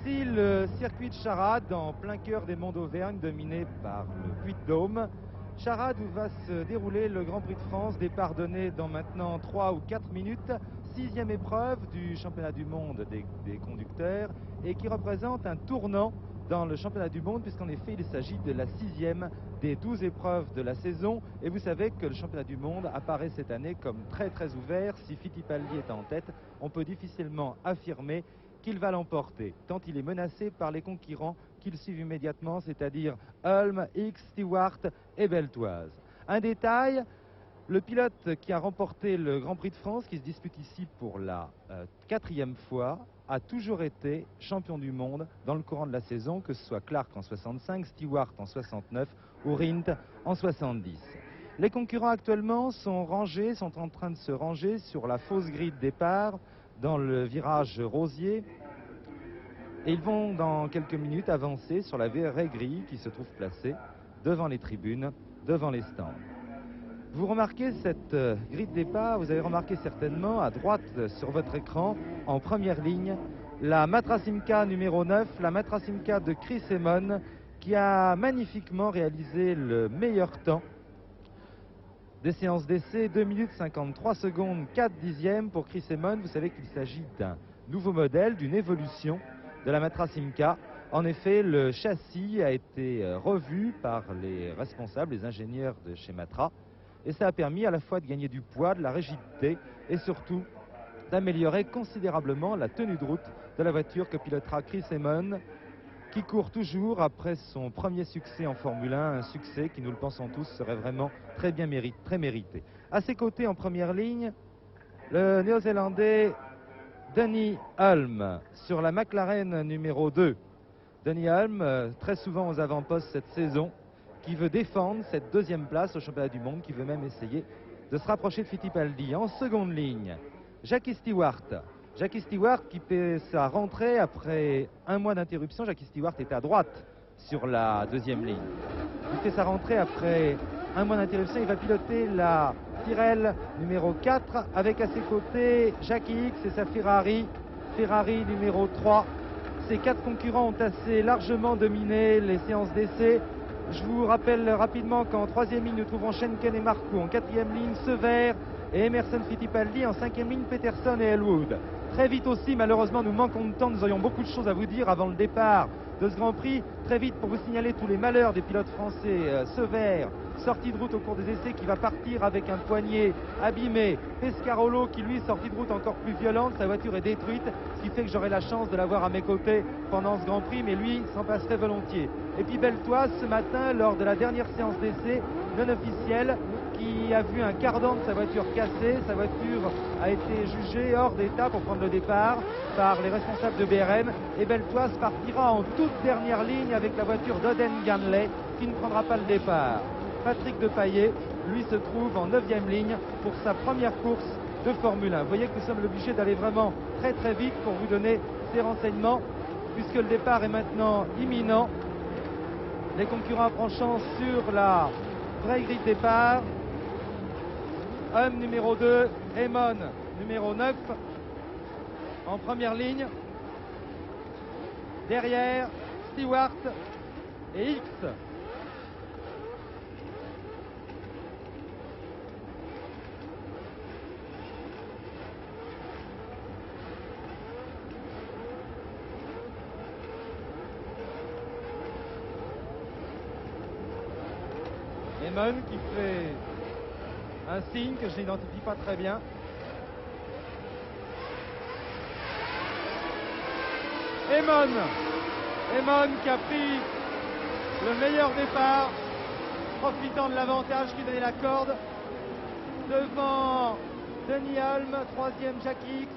pris le circuit de Charade en plein cœur des Monts d'Auvergne, dominé par le Puy-de-Dôme. Charade où va se dérouler le Grand Prix de France, départ donné dans maintenant 3 ou 4 minutes. 6e épreuve du championnat du monde des conducteurs et qui représente un tournant dans le championnat du monde puisqu'en effet il s'agit de la 6e des 12 épreuves de la saison et vous savez que le championnat du monde apparaît cette année comme très ouvert. Si Fittipaldi est en tête, on peut difficilement affirmer qu'il va l'emporter, tant il est menacé par les concurrents qui le suivent immédiatement, c'est-à-dire Hulme, X, Stewart et Beltoise. Un détail, le pilote qui a remporté le Grand Prix de France, qui se dispute ici pour la 4e fois, a toujours été champion du monde dans le courant de la saison, que ce soit Clark en 65, Stewart en 69 ou Rindt en 70. Les concurrents actuellement sont en train de se ranger sur la fausse grille de départ dans le virage Rosier et ils vont dans quelques minutes avancer sur la vraie grille qui se trouve placée devant les tribunes, devant les stands. Vous remarquez cette grille de départ, vous avez remarqué certainement à droite sur votre écran, en première ligne, la Matra Simca numéro 9, la Matra Simca de Chris Amon, qui a magnifiquement réalisé le meilleur temps des séances d'essai, 2 minutes 53 secondes 4 dixièmes pour Chris Amon. Vous savez qu'il s'agit d'un nouveau modèle, d'une évolution de la Matra Simca. En effet, le châssis a été revu par les responsables, les ingénieurs de chez Matra, et ça a permis à la fois de gagner du poids, de la rigidité et surtout d'améliorer considérablement la tenue de route de la voiture que pilotera Chris Amon, qui court toujours après son premier succès en Formule 1, un succès qui, nous le pensons tous, serait vraiment très mérité. À ses côtés, en première ligne, le néo-zélandais Denny Hulme sur la McLaren numéro 2. Denny Hulme, très souvent aux avant-postes cette saison, qui veut défendre cette 2e place au championnat du monde, qui veut même essayer de se rapprocher de Fittipaldi. En seconde ligne, Jackie Stewart. Jackie Stewart qui fait sa rentrée après un mois d'interruption. Jackie Stewart est à droite sur la 2e ligne. Il fait sa rentrée après un mois d'interruption. Il va piloter la Tyrrell numéro 4 avec à ses côtés Jackie X et sa Ferrari numéro 3. Ces 4 concurrents ont assez largement dominé les séances d'essai. Je vous rappelle rapidement qu'en 3e ligne, nous trouvons Schenken et Marcoux. En 4e ligne, Sever et Emerson Fittipaldi. En 5e ligne, Peterson et Elwood. Très vite aussi, malheureusement, nous manquons de temps. Nous aurions beaucoup de choses à vous dire avant le départ de ce Grand Prix. Très vite, pour vous signaler tous les malheurs des pilotes français. Sever, sortie de route au cours des essais, qui va partir avec un poignet abîmé. Pescarolo, qui lui, sortie de route encore plus violente. Sa voiture est détruite, ce qui fait que j'aurai la chance de l'avoir à mes côtés pendant ce Grand Prix, mais lui s'en passerait volontiers. Et puis Beltoise, ce matin, lors de la dernière séance d'essai non officielle, qui a vu un cardan de sa voiture cassée. Sa voiture a été jugée hors d'état pour prendre le départ par les responsables de BRM. Et Beltoise partira en toute dernière ligne avec la voiture d'Oden Ganley, qui ne prendra pas le départ. Patrick Depailler, lui, se trouve en 9e ligne pour sa première course de Formule 1. Vous voyez que nous sommes obligés d'aller vraiment très vite pour vous donner ces renseignements, puisque le départ est maintenant imminent. Les concurrents approchant sur la vraie grille de départ. Hulme numéro 2, Amon numéro 9 en première ligne. Derrière, Stewart et X. Amon qui fait un signe que je n'identifie pas très bien. Amon qui a pris le meilleur départ, profitant de l'avantage qui donnait la corde. Devant Denny Hulme, 3e Jackie X.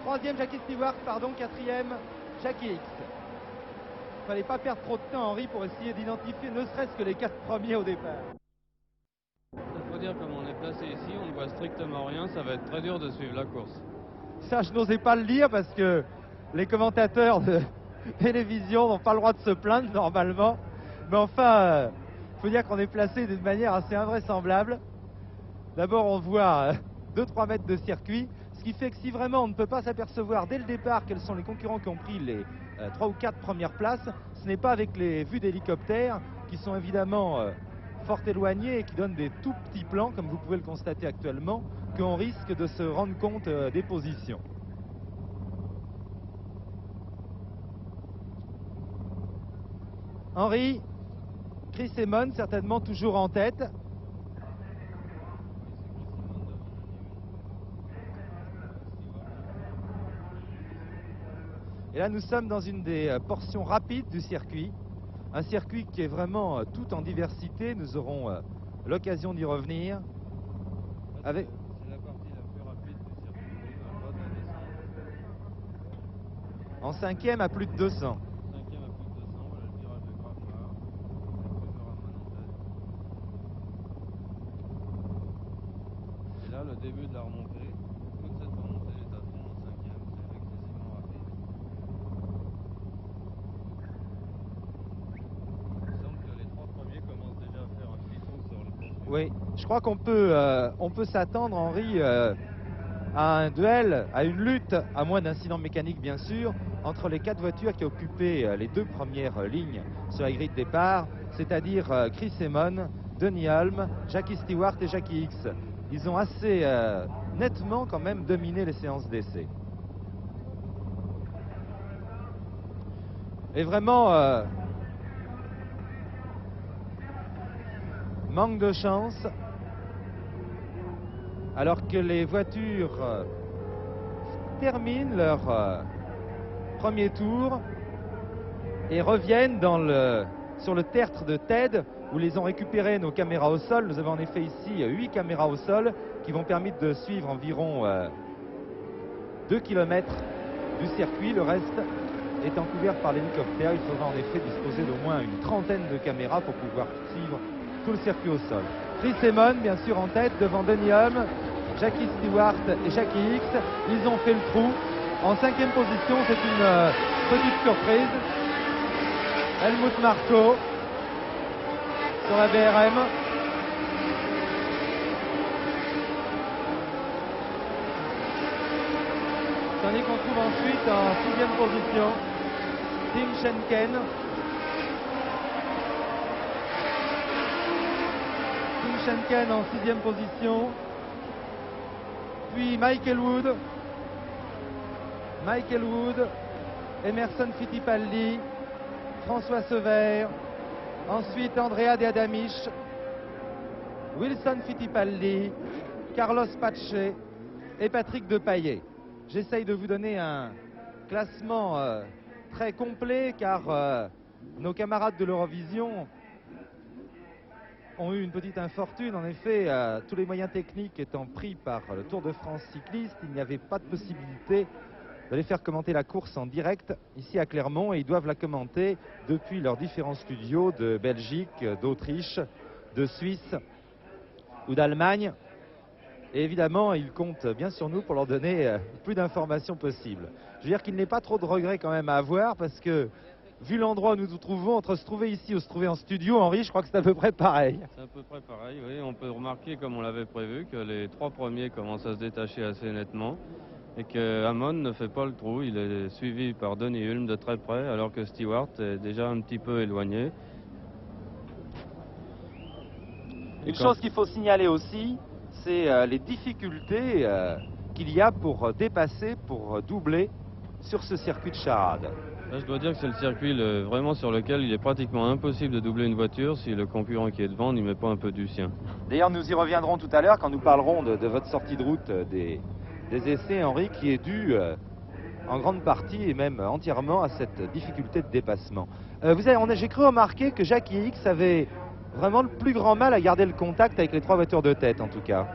3e Jackie Stewart, pardon, 4e Jackie X. Il ne fallait pas perdre trop de temps, Henri, pour essayer d'identifier ne serait-ce que les 4 premiers au départ. Il faut dire, comme on est placé ici, on ne voit strictement rien, ça va être très dur de suivre la course. Ça, je n'osais pas le dire parce que les commentateurs de télévision n'ont pas le droit de se plaindre normalement. Mais enfin, il faut dire qu'on est placé d'une manière assez invraisemblable. D'abord, on voit 2-3 mètres de circuit, Ce qui fait que si vraiment on ne peut pas s'apercevoir dès le départ quels sont les concurrents qui ont pris les 3 ou 4 premières places, ce n'est pas avec les vues d'hélicoptère qui sont évidemment fort éloignées et qui donnent des tout petits plans, comme vous pouvez le constater actuellement, qu'on risque de se rendre compte des positions. Henry, Chris Amon certainement toujours en tête. Et là nous sommes dans une des portions rapides du circuit. Un circuit qui est vraiment tout en diversité. Nous aurons l'occasion d'y revenir. Avec... C'est la partie la plus rapide du circuit, à droite la descente. En cinquième à plus de 200. Cinquième à plus de 200, voilà le virage de Grafmar. Avec toujours Amon en tête. Et là, le début de la remontée. Toute cette remontée est à fond en cinquième, c'est excessivement rapide. Il semble que les 3 premiers commencent déjà à faire un petit trou sur le pont. Oui, je crois qu'on peut s'attendre, Henri, à un duel, à une lutte, à moins d'incidents mécaniques bien sûr, entre les 4 voitures qui occupaient les 2 premières lignes sur la grille de départ, c'est-à-dire Chris Amon, Denny Hulme, Jackie Stewart et Jackie Ickx. Ils ont assez nettement quand même dominé les séances d'essai. Et vraiment, manque de chance, alors que les voitures terminent leur premier tour et reviennent sur le tertre de TED où ils ont récupéré nos caméras au sol. Nous avons en effet ici 8 caméras au sol qui vont permettre de suivre environ 2 km du circuit. Le reste étant couvert par l'hélicoptère, il faudra en effet disposer d'au moins une trentaine de caméras pour pouvoir suivre tout le circuit au sol. Chris Amon, bien sûr, en tête devant Denny Hulme, Jackie Stewart et Jackie Ickx. Ils ont fait le trou. En 5e position, c'est une petite surprise. Helmut Marko sur la BRM. Tandis qu'on trouve ensuite en 6e position Tim Schenken. Tim Schenken en 6e position. Puis Michael Wood, Emerson Fittipaldi, François Sever, ensuite Andrea De Adamisch, Wilson Fittipaldi, Carlos Pache et Patrick Depailler. J'essaye de vous donner un classement très complet car nos camarades de l'Eurovision ont eu une petite infortune. En effet, tous les moyens techniques étant pris par le Tour de France cycliste, il n'y avait pas de possibilité de les faire commenter la course en direct ici à Clermont, et ils doivent la commenter depuis leurs différents studios de Belgique, d'Autriche, de Suisse ou d'Allemagne. Et évidemment, ils comptent bien sur nous pour leur donner plus d'informations possibles. Je veux dire qu'il n'est pas trop de regrets quand même à avoir, parce que vu l'endroit où nous nous trouvons, entre se trouver ici ou se trouver en studio, Henri, je crois que c'est à peu près pareil. C'est à peu près pareil, oui. On peut remarquer, comme on l'avait prévu, que les 3 premiers commencent à se détacher assez nettement et que Amon ne fait pas le trou. Il est suivi par Denny Hulme de très près, alors que Stewart est déjà un petit peu éloigné. Une chose qu'il faut signaler aussi, c'est les difficultés qu'il y a pour dépasser, pour doubler sur ce circuit de charade. Là, je dois dire que c'est le circuit vraiment sur lequel il est pratiquement impossible de doubler une voiture si le concurrent qui est devant n'y met pas un peu du sien. D'ailleurs, nous y reviendrons tout à l'heure quand nous parlerons de votre sortie de route des essais, Henri, qui est due en grande partie et même entièrement à cette difficulté de dépassement. J'ai cru remarquer que Jackie Ickx avait vraiment le plus grand mal à garder le contact avec les 3 voitures de tête, en tout cas.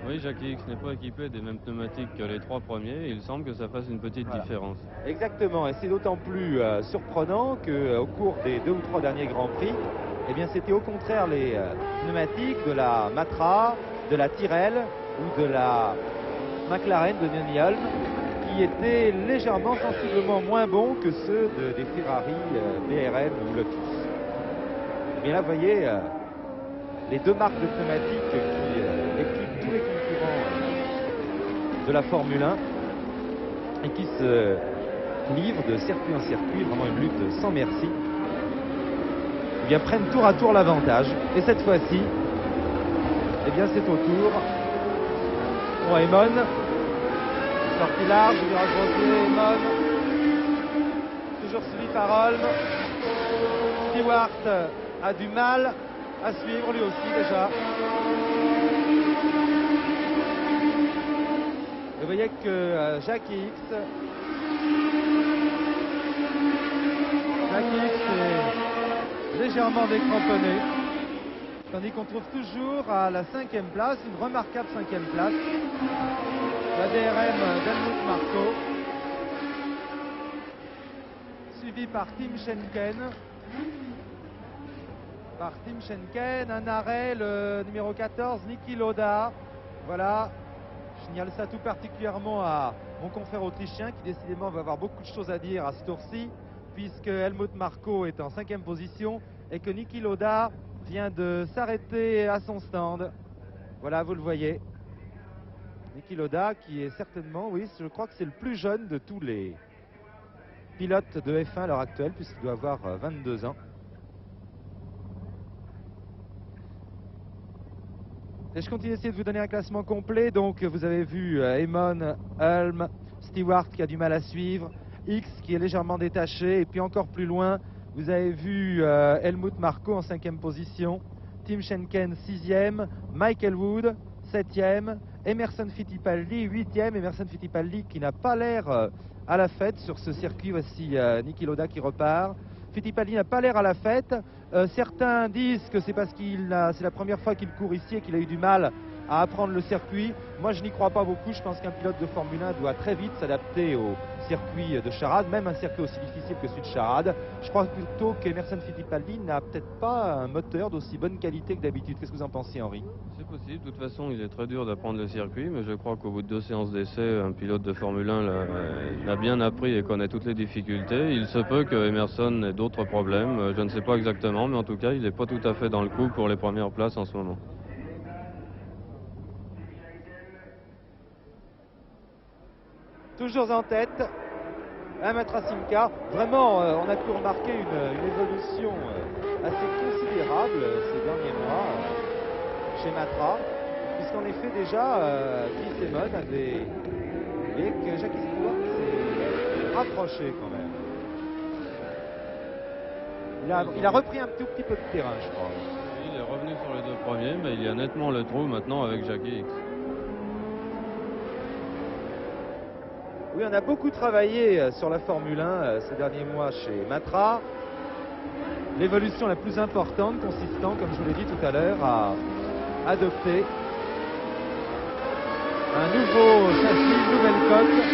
Oui, Jackie Ickx n'est pas équipé des mêmes pneumatiques que les 3 premiers, et il semble que ça fasse une petite différence. Exactement, et c'est d'autant plus surprenant qu'au cours des 2 ou 3 derniers Grands Prix, eh bien c'était au contraire les pneumatiques de la Matra, de la Tyrrell ou de la McLaren de Denny Hulme qui étaient légèrement, sensiblement moins bons que ceux des Ferrari, BRM ou Lotus. Et bien là, vous voyez les 2 marques de pneumatiques qui équipent tous les concurrents de la Formule 1 et qui se livrent de circuit en circuit, vraiment une lutte sans merci. Eh bien, prennent tour à tour l'avantage. Et cette fois-ci, eh bien, c'est au tour pour Eamon. Sortie large, virage grossier, Eamon. Toujours suivi par Holm. Stewart a du mal à suivre lui aussi déjà. Vous voyez que Jackie X est légèrement décramponné, tandis qu'on trouve toujours à la 5e place, une remarquable 5e place, la DRM d'Helmut Marko, suivi par Tim Schenken. Un arrêt, le numéro 14, Niki Lauda. Voilà, je signale ça tout particulièrement à mon confrère autrichien qui décidément va avoir beaucoup de choses à dire à ce tour-ci, puisque Helmut Marko est en 5e position et que Niki Lauda vient de s'arrêter à son stand. Voilà, vous le voyez. Niki Lauda qui est certainement, oui, je crois que c'est le plus jeune de tous les pilotes de F1 à l'heure actuelle, puisqu'il doit avoir 22 ans. Et je continue d'essayer de vous donner un classement complet. Donc vous avez vu Eamon, Holm, Stewart qui a du mal à suivre, X qui est légèrement détaché, et puis encore plus loin, vous avez vu Helmut Marko en 5e position, Tim Schenken 6e, Michael Wood 7e, Emerson Fittipaldi 8e. Emerson Fittipaldi qui n'a pas l'air à la fête sur ce circuit. Voici Niki Lauda qui repart. Fittipaldi n'a pas l'air à la fête. Certains disent que c'est parce c'est la première fois qu'il court ici et qu'il a eu du mal à apprendre le circuit. Moi, je n'y crois pas beaucoup. Je pense qu'un pilote de Formule 1 doit très vite s'adapter au circuit de Charade, même un circuit aussi difficile que celui de Charade. Je crois plutôt qu'Emerson Fittipaldi n'a peut-être pas un moteur d'aussi bonne qualité que d'habitude. Qu'est-ce que vous en pensez, Henri? C'est possible, de toute façon il est très dur d'apprendre le circuit, mais je crois qu'au bout de 2 séances d'essai, un pilote de Formule 1 l'a bien appris et connaît toutes les difficultés. Il se peut que Emerson ait d'autres problèmes, je ne sais pas exactement, mais en tout cas il n'est pas tout à fait dans le coup pour les premières places en ce moment. Toujours en tête, Matra Simca. Vraiment, on a pu remarquer une évolution assez considérable ces derniers mois chez Matra, puisqu'en effet déjà Chris Eamon avait et que Jackie Stewart s'est rapproché quand même. Il a repris un tout petit peu de terrain, je crois. Il est revenu sur les 2 premiers, mais il y a nettement le trou maintenant avec Jackie X. Oui, on a beaucoup travaillé sur la Formule 1 ces derniers mois chez Matra. L'évolution la plus importante consistant, comme je vous l'ai dit tout à l'heure, à adopter un nouveau châssis, une nouvelle coque.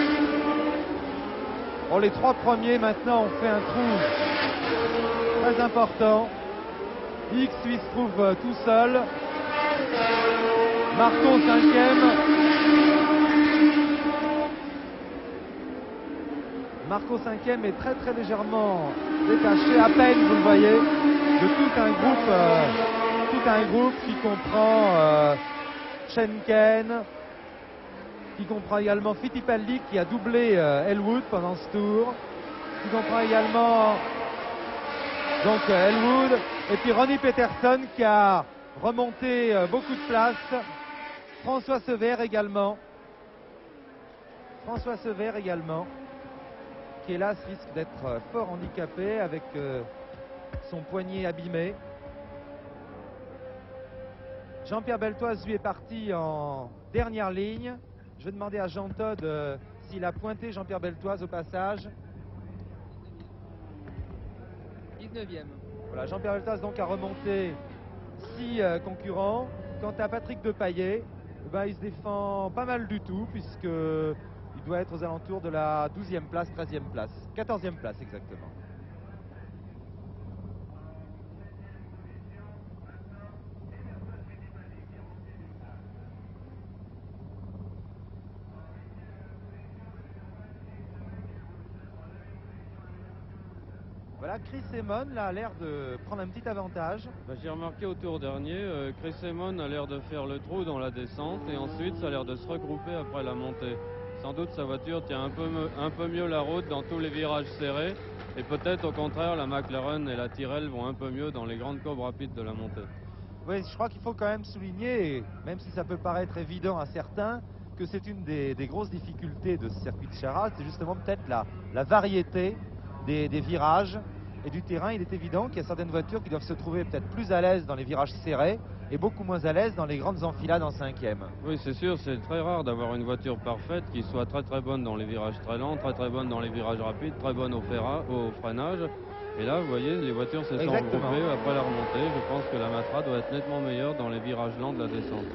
Bon, les 3 premiers maintenant ont fait un trou très important. X lui se trouve tout seul. Marko 5e. Marko 5e est très très légèrement détaché, à peine vous le voyez, de tout un groupe qui comprend Schenken, qui comprend également Fittipaldi qui a doublé Elwood pendant ce tour, qui comprend également donc Elwood, et puis Ronnie Peterson qui a remonté beaucoup de place, François Sever également, qui hélas risque d'être fort handicapé avec son poignet abîmé. Jean-Pierre Beltoise lui est parti en dernière ligne. Je vais demander à Jean Todt s'il a pointé Jean-Pierre Beltoise au passage. 19e. Voilà, Jean-Pierre Beltoise donc a remonté 6 concurrents. Quant à Patrick Depailler, ben, il se défend pas mal du tout puisque il doit être aux alentours de la 12e place, 13e place, 14e place exactement. Voilà, Chris Amon là, a l'air de prendre un petit avantage. Bah, j'ai remarqué au tour dernier, Chris Amon a l'air de faire le trou dans la descente et ensuite ça a l'air de se regrouper après la montée. Sans doute sa voiture tient un peu mieux la route dans tous les virages serrés et peut-être au contraire la McLaren et la Tyrrell vont un peu mieux dans les grandes courbes rapides de la montée. Oui, je crois qu'il faut quand même souligner, même si ça peut paraître évident à certains, que c'est une des grosses difficultés de ce circuit de Charade, c'est justement peut-être la variété des virages et du terrain. Il est évident qu'il y a certaines voitures qui doivent se trouver peut-être plus à l'aise dans les virages serrés et beaucoup moins à l'aise dans les grandes enfilades en cinquième. Oui, c'est sûr, c'est très rare d'avoir une voiture parfaite qui soit très bonne dans les virages très lents, très bonne dans les virages rapides, très bonne au freinage. Et là, vous voyez, les voitures se sont regroupées après la remontée. Je pense que la Matra doit être nettement meilleure dans les virages lents de la descente.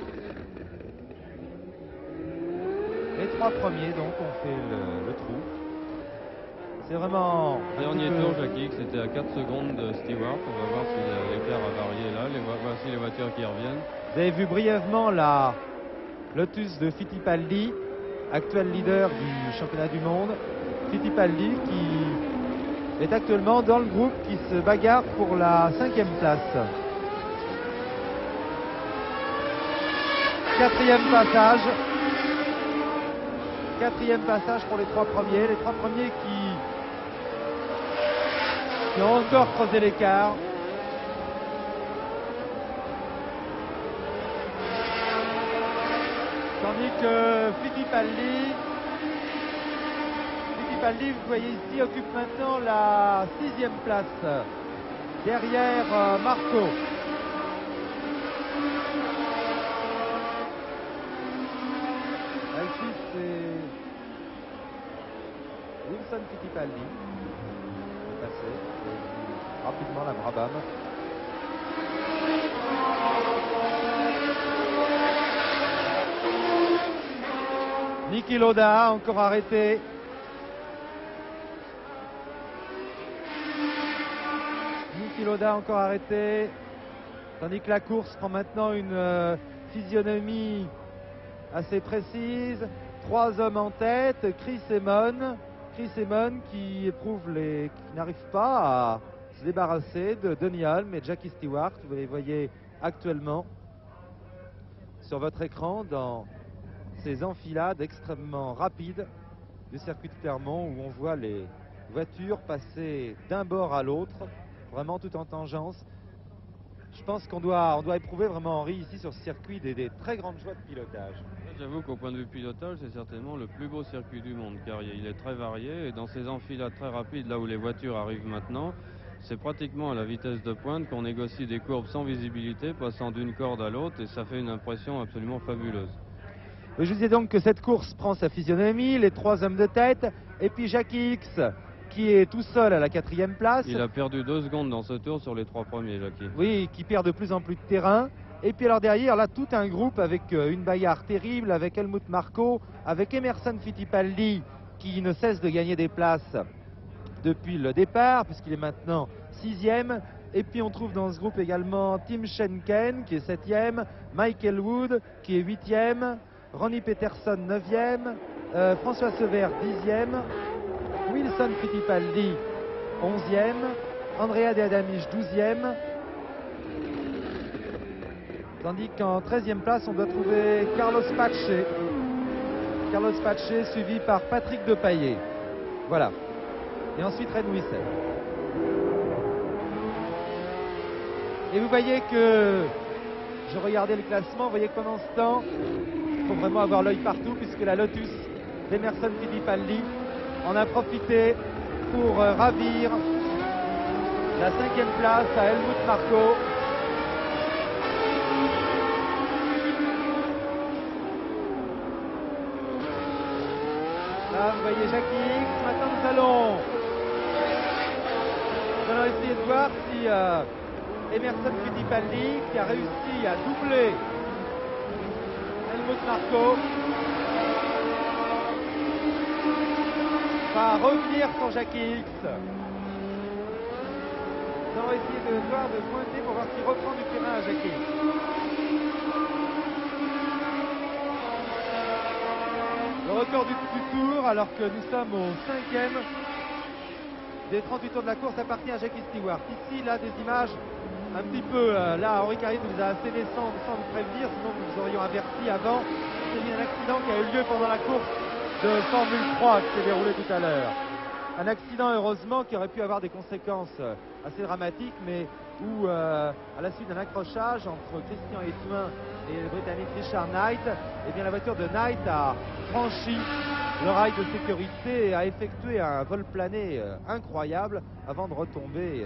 Les trois premiers, donc, ont fait le trou. C'est vraiment... Dernier tour, Jackie, c'était à 4 secondes de Stewart. On va voir si l'écart a varié là. Voici les voitures qui reviennent. Vous avez vu brièvement la Lotus de Fittipaldi, actuel leader du championnat du monde. Fittipaldi qui est actuellement dans le groupe qui se bagarre pour la 5e place. 4e passage. 4e passage pour les trois premiers. Les trois premiers qui ont encore creusé l'écart. Tandis que Fittipaldi, vous voyez ici, occupe maintenant la 6e place, derrière Marco. Là, ici, c'est Wilson Fittipaldi. Passé rapidement la Brabham. Niki Lauda encore arrêté. Niki Lauda encore arrêté. Tandis que la course prend maintenant une physionomie assez précise. 3 hommes en tête. Chris Amon qui n'arrive pas à se débarrasser de Denny Hulme et Jackie Stewart. Vous les voyez actuellement sur votre écran dans ces enfilades extrêmement rapides du circuit de Clermont où on voit les voitures passer d'un bord à l'autre, vraiment tout en tangence. Je pense qu'on doit éprouver vraiment, Henri, ici sur ce circuit des très grandes joies de pilotage. J'avoue qu'au point de vue pilotage, c'est certainement le plus beau circuit du monde, car il est très varié et dans ces enfilades très rapides, là où les voitures arrivent maintenant, c'est pratiquement à la vitesse de pointe qu'on négocie des courbes sans visibilité, passant d'une corde à l'autre, et ça fait une impression absolument fabuleuse. Je vous disais donc que cette course prend sa physionomie, les 3 hommes de tête, et puis Jackie X qui est tout seul à la 4e place. Il a perdu 2 secondes dans ce tour sur les 3 premiers, Jackie. Oui, qui perd de plus en plus de terrain. Et puis alors derrière, là, tout un groupe avec une bagarre terrible, avec Helmut Marko, avec Emerson Fittipaldi, qui ne cesse de gagner des places depuis le départ, puisqu'il est maintenant 6e. Et puis on trouve dans ce groupe également Tim Schenken, qui est 7e, Michael Wood, qui est 8e, Ronnie Peterson 9e, François Sever 10e, Wilson Fittipaldi 11e, Andrea De Adamic 12e, tandis qu'en 13e place on doit trouver Carlos Pache suivi par Patrick Depailler. Voilà. Et ensuite Red Wissel. Et vous voyez que je regardais le classement, vous voyez que pendant ce temps il faut vraiment avoir l'œil partout, puisque la Lotus d'Emerson Fittipaldi en a profité pour ravir la 5e place à Helmut Marko. Là, vous voyez Jackie X. Maintenant, nous allons essayer de voir si Emerson Fittipaldi, qui a réussi à doubler Helmut Marko, va revenir sur Jackie X. Nous allons essayer de pointer pour voir s'il reprend du terrain à Jackie X. Le record du tour, alors que nous sommes au 5e. des 38 tours de la course appartient à Jackie Stewart. Ici, là, des images un petit peu... là, Henri Carrier nous a asséné sans nous prévenir, sinon nous vous aurions averti avant. C'est un accident qui a eu lieu pendant la course de Formule 3 qui s'est déroulée tout à l'heure. Un accident, heureusement, qui aurait pu avoir des conséquences assez dramatiques, mais où, à la suite d'un accrochage entre Christian Etouin et le Britannique Richard Knight, eh bien, la voiture de Knight a franchi le rail de sécurité et a effectué un vol plané incroyable avant de retomber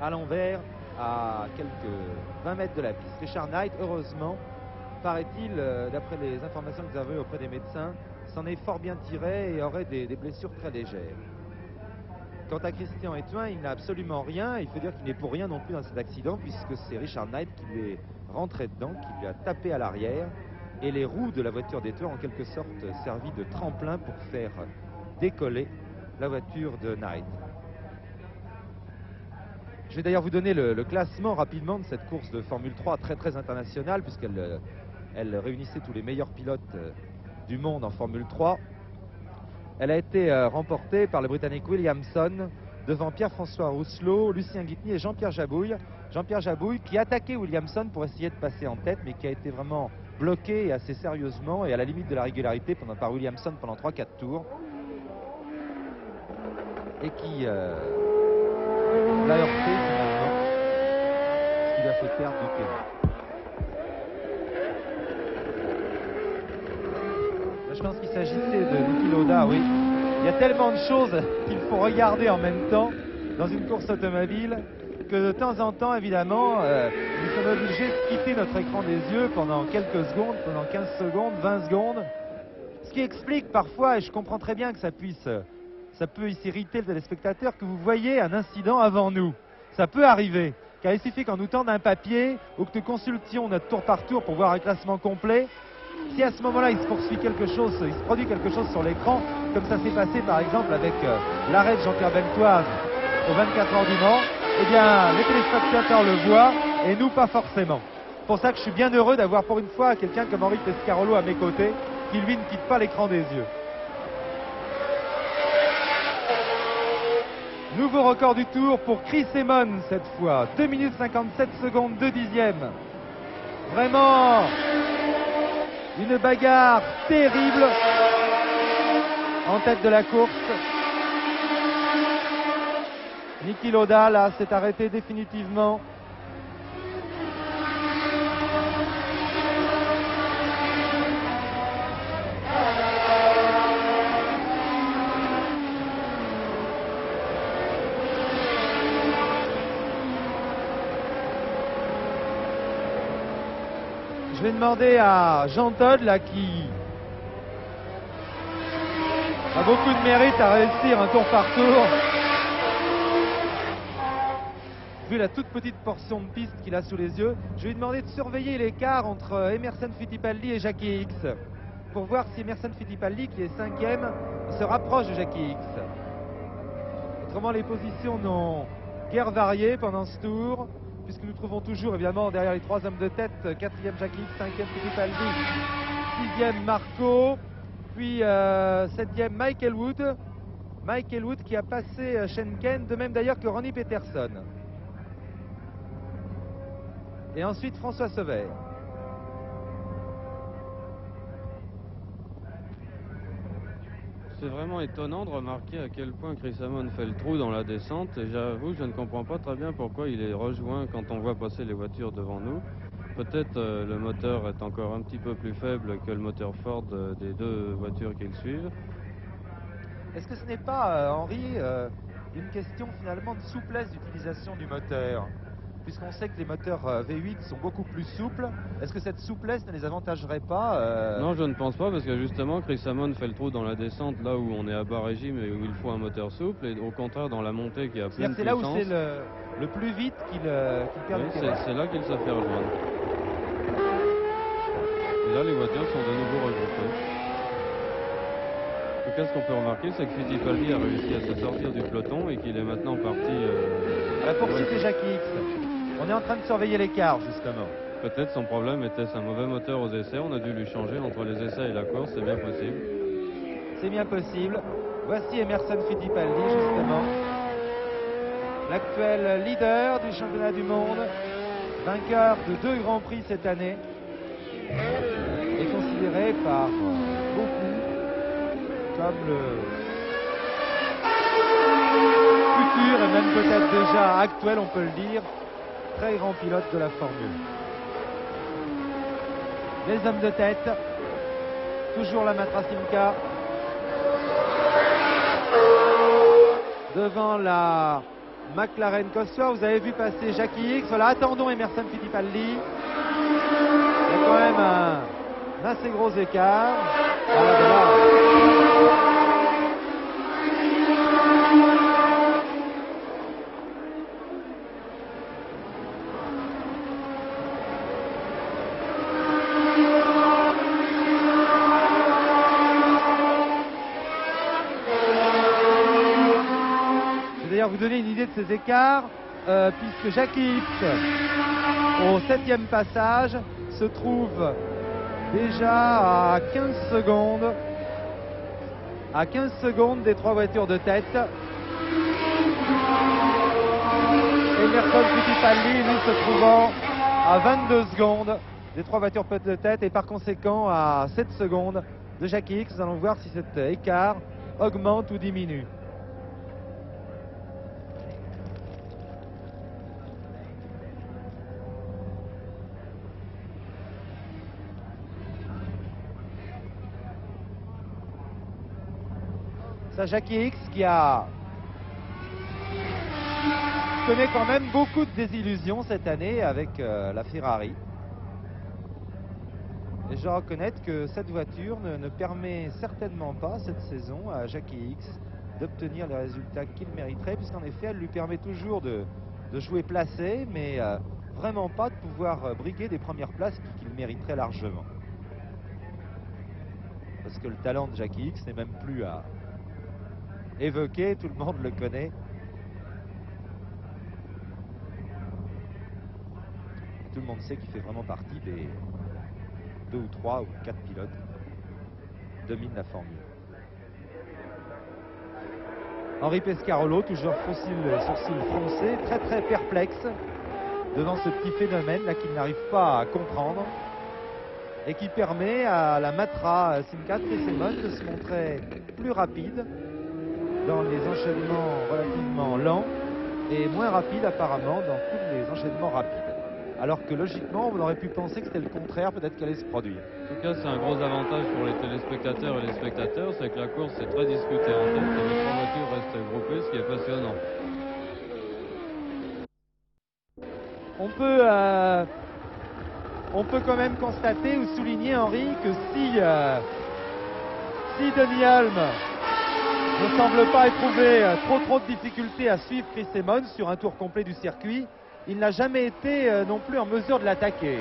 à l'envers à quelques 20 mètres de la piste. Richard Knight, heureusement, paraît-il, d'après les informations que nous avons eues auprès des médecins, s'en est fort bien tiré et aurait des blessures très légères. Quant à Christian Etouin, il n'a absolument rien. Il faut dire qu'il n'est pour rien non plus dans cet accident, puisque c'est Richard Knight qui lui est rentré dedans, qui lui a tapé à l'arrière. Et les roues de la voiture d'Etouin ont en quelque sorte servi de tremplin pour faire décoller la voiture de Knight. Je vais d'ailleurs vous donner le classement rapidement de cette course de Formule 3 très internationale, puisqu'elle réunissait tous les meilleurs pilotes du monde en Formule 3. Elle a été remportée par le Britannique Williamson devant Pierre-François Rousselot, Lucien Guitny et Jean-Pierre Jabouille. Jean-Pierre Jabouille qui attaquait Williamson pour essayer de passer en tête, mais qui a été vraiment bloqué assez sérieusement et à la limite de la régularité par Williamson pendant 3-4 tours. Et qui l'a heurté finalement, ce qui lui a fait perdre du terrain. Je pense qu'il s'agissait de Niki Lauda, oui. Il y a tellement de choses qu'il faut regarder en même temps dans une course automobile que de temps en temps, évidemment, nous sommes obligés de quitter notre écran des yeux pendant quelques secondes, pendant 15 secondes, 20 secondes. Ce qui explique parfois, et je comprends très bien que ça peut irriter le téléspectateur, que vous voyez un incident avant nous. Ça peut arriver, car il suffit qu'on nous tende un papier ou que nous consultions notre tour par tour pour voir un classement complet. Si à ce moment-là il se produit quelque chose sur l'écran, comme ça s'est passé par exemple avec l'arrêt de Jean-Pierre Beltoise aux 24 heures du Mans, eh bien les téléspectateurs le voient et nous pas forcément. C'est pour ça que je suis bien heureux d'avoir pour une fois quelqu'un comme Henri Pescarolo à mes côtés, qui lui ne quitte pas l'écran des yeux. Nouveau record du tour pour Chris Amon cette fois, 2 minutes 57 secondes, 2 dixièmes. Vraiment une bagarre terrible en tête de la course. Niki Lauda là s'est arrêté définitivement. Je vais demander à Jean Todt là qui a beaucoup de mérite à réussir un tour par tour. Vu la toute petite portion de piste qu'il a sous les yeux, je vais lui demander de surveiller l'écart entre Emerson Fittipaldi et Jackie Hicks pour voir si Emerson Fittipaldi, qui est 5e, se rapproche de Jackie Hicks. Autrement, les positions n'ont guère varié pendant ce tour, puisque nous trouvons toujours évidemment derrière les 3 hommes de tête, 4e Jackie Hicks, 5e Fittipaldi, 6e Marco, puis 7e Michael Wood. Michael Wood qui a passé Schenken, de même d'ailleurs que Ronnie Peterson. Et ensuite François Sauver. C'est vraiment étonnant de remarquer à quel point Chris Amon fait le trou dans la descente, et j'avoue je ne comprends pas très bien pourquoi il est rejoint quand on voit passer les voitures devant nous. Peut-être le moteur est encore un petit peu plus faible que le moteur Ford des 2 voitures qui le suivent. Est-ce que ce n'est pas, Henri, une question finalement de souplesse d'utilisation du moteur? Puisqu'on sait que les moteurs V8 sont beaucoup plus souples, est-ce que cette souplesse ne les avantagerait pas Non, je ne pense pas, parce que justement Chris Amon fait le trou dans la descente là où on est à bas régime et où il faut un moteur souple, et au contraire dans la montée qui a pleine puissance. C'est là où c'est le plus vite qu'il perd le terrain. C'est là qu'il s'est fait rejoindre. Et là les voitures sont de nouveau regroupées. En tout cas, ce qu'on peut remarquer, c'est que Fittipaldi a réussi à se sortir du peloton et qu'il est maintenant parti... La poursuite est Jackie Hicks. On est en train de surveiller l'écart, justement. Peut-être son problème était un mauvais moteur aux essais. On a dû lui changer entre les essais et la course, c'est bien possible. C'est bien possible. Voici Emerson Fittipaldi, justement. L'actuel leader du championnat du monde, vainqueur de 2 grands prix cette année, est considéré par beaucoup comme le futur et même peut-être déjà actuel, on peut le dire, très grand pilote de la Formule. Les hommes de tête, toujours la Matra Simca, devant la McLaren Cosworth. Vous avez vu passer Jackie X. Voilà, attendons Emerson Fittipaldi. Il y a quand même un assez gros écart. Voilà, voilà. Vous donner une idée de ces écarts, puisque Jackie X, au 7e passage, se trouve déjà à 15 secondes. À 15 secondes des 3 voitures de tête. Emerson Fittipaldi, lui, se trouvant à 22 secondes des 3 voitures de tête et par conséquent à 7 secondes de Jackie X. Nous allons voir si cet écart augmente ou diminue. Ça, Jackie X qui connaît quand même beaucoup de désillusions cette année avec la Ferrari. Et je dois reconnaître que cette voiture ne permet certainement pas cette saison à Jackie X d'obtenir les résultats qu'il mériterait, puisqu'en effet elle lui permet toujours de jouer placé, mais vraiment pas de pouvoir briguer des premières places qu'il mériterait largement. Parce que le talent de Jackie X n'est même plus à évoqué, tout le monde le connaît. Et tout le monde sait qu'il fait vraiment partie des 2 ou 3 ou 4 pilotes qui dominent la Formule. Henri Pescarolo, toujours sourcils froncés, très très perplexe devant ce petit phénomène là qu'il n'arrive pas à comprendre et qui permet à la Matra Simca Trisemon de se montrer plus rapide dans les enchaînements relativement lents et moins rapide apparemment dans tous les enchaînements rapides. Alors que logiquement, on aurait pu penser que c'était le contraire, peut-être qu'elle allait se produire. En tout cas, c'est un gros avantage pour les téléspectateurs et les spectateurs, c'est que la course est très disputée en tête et les 3 voitures restent groupées, ce qui est passionnant. On peut quand même constater ou souligner, Henri, que si Denny Hulme ne semble pas éprouver trop de difficultés à suivre Chris Amon sur un tour complet du circuit, il n'a jamais été non plus en mesure de l'attaquer.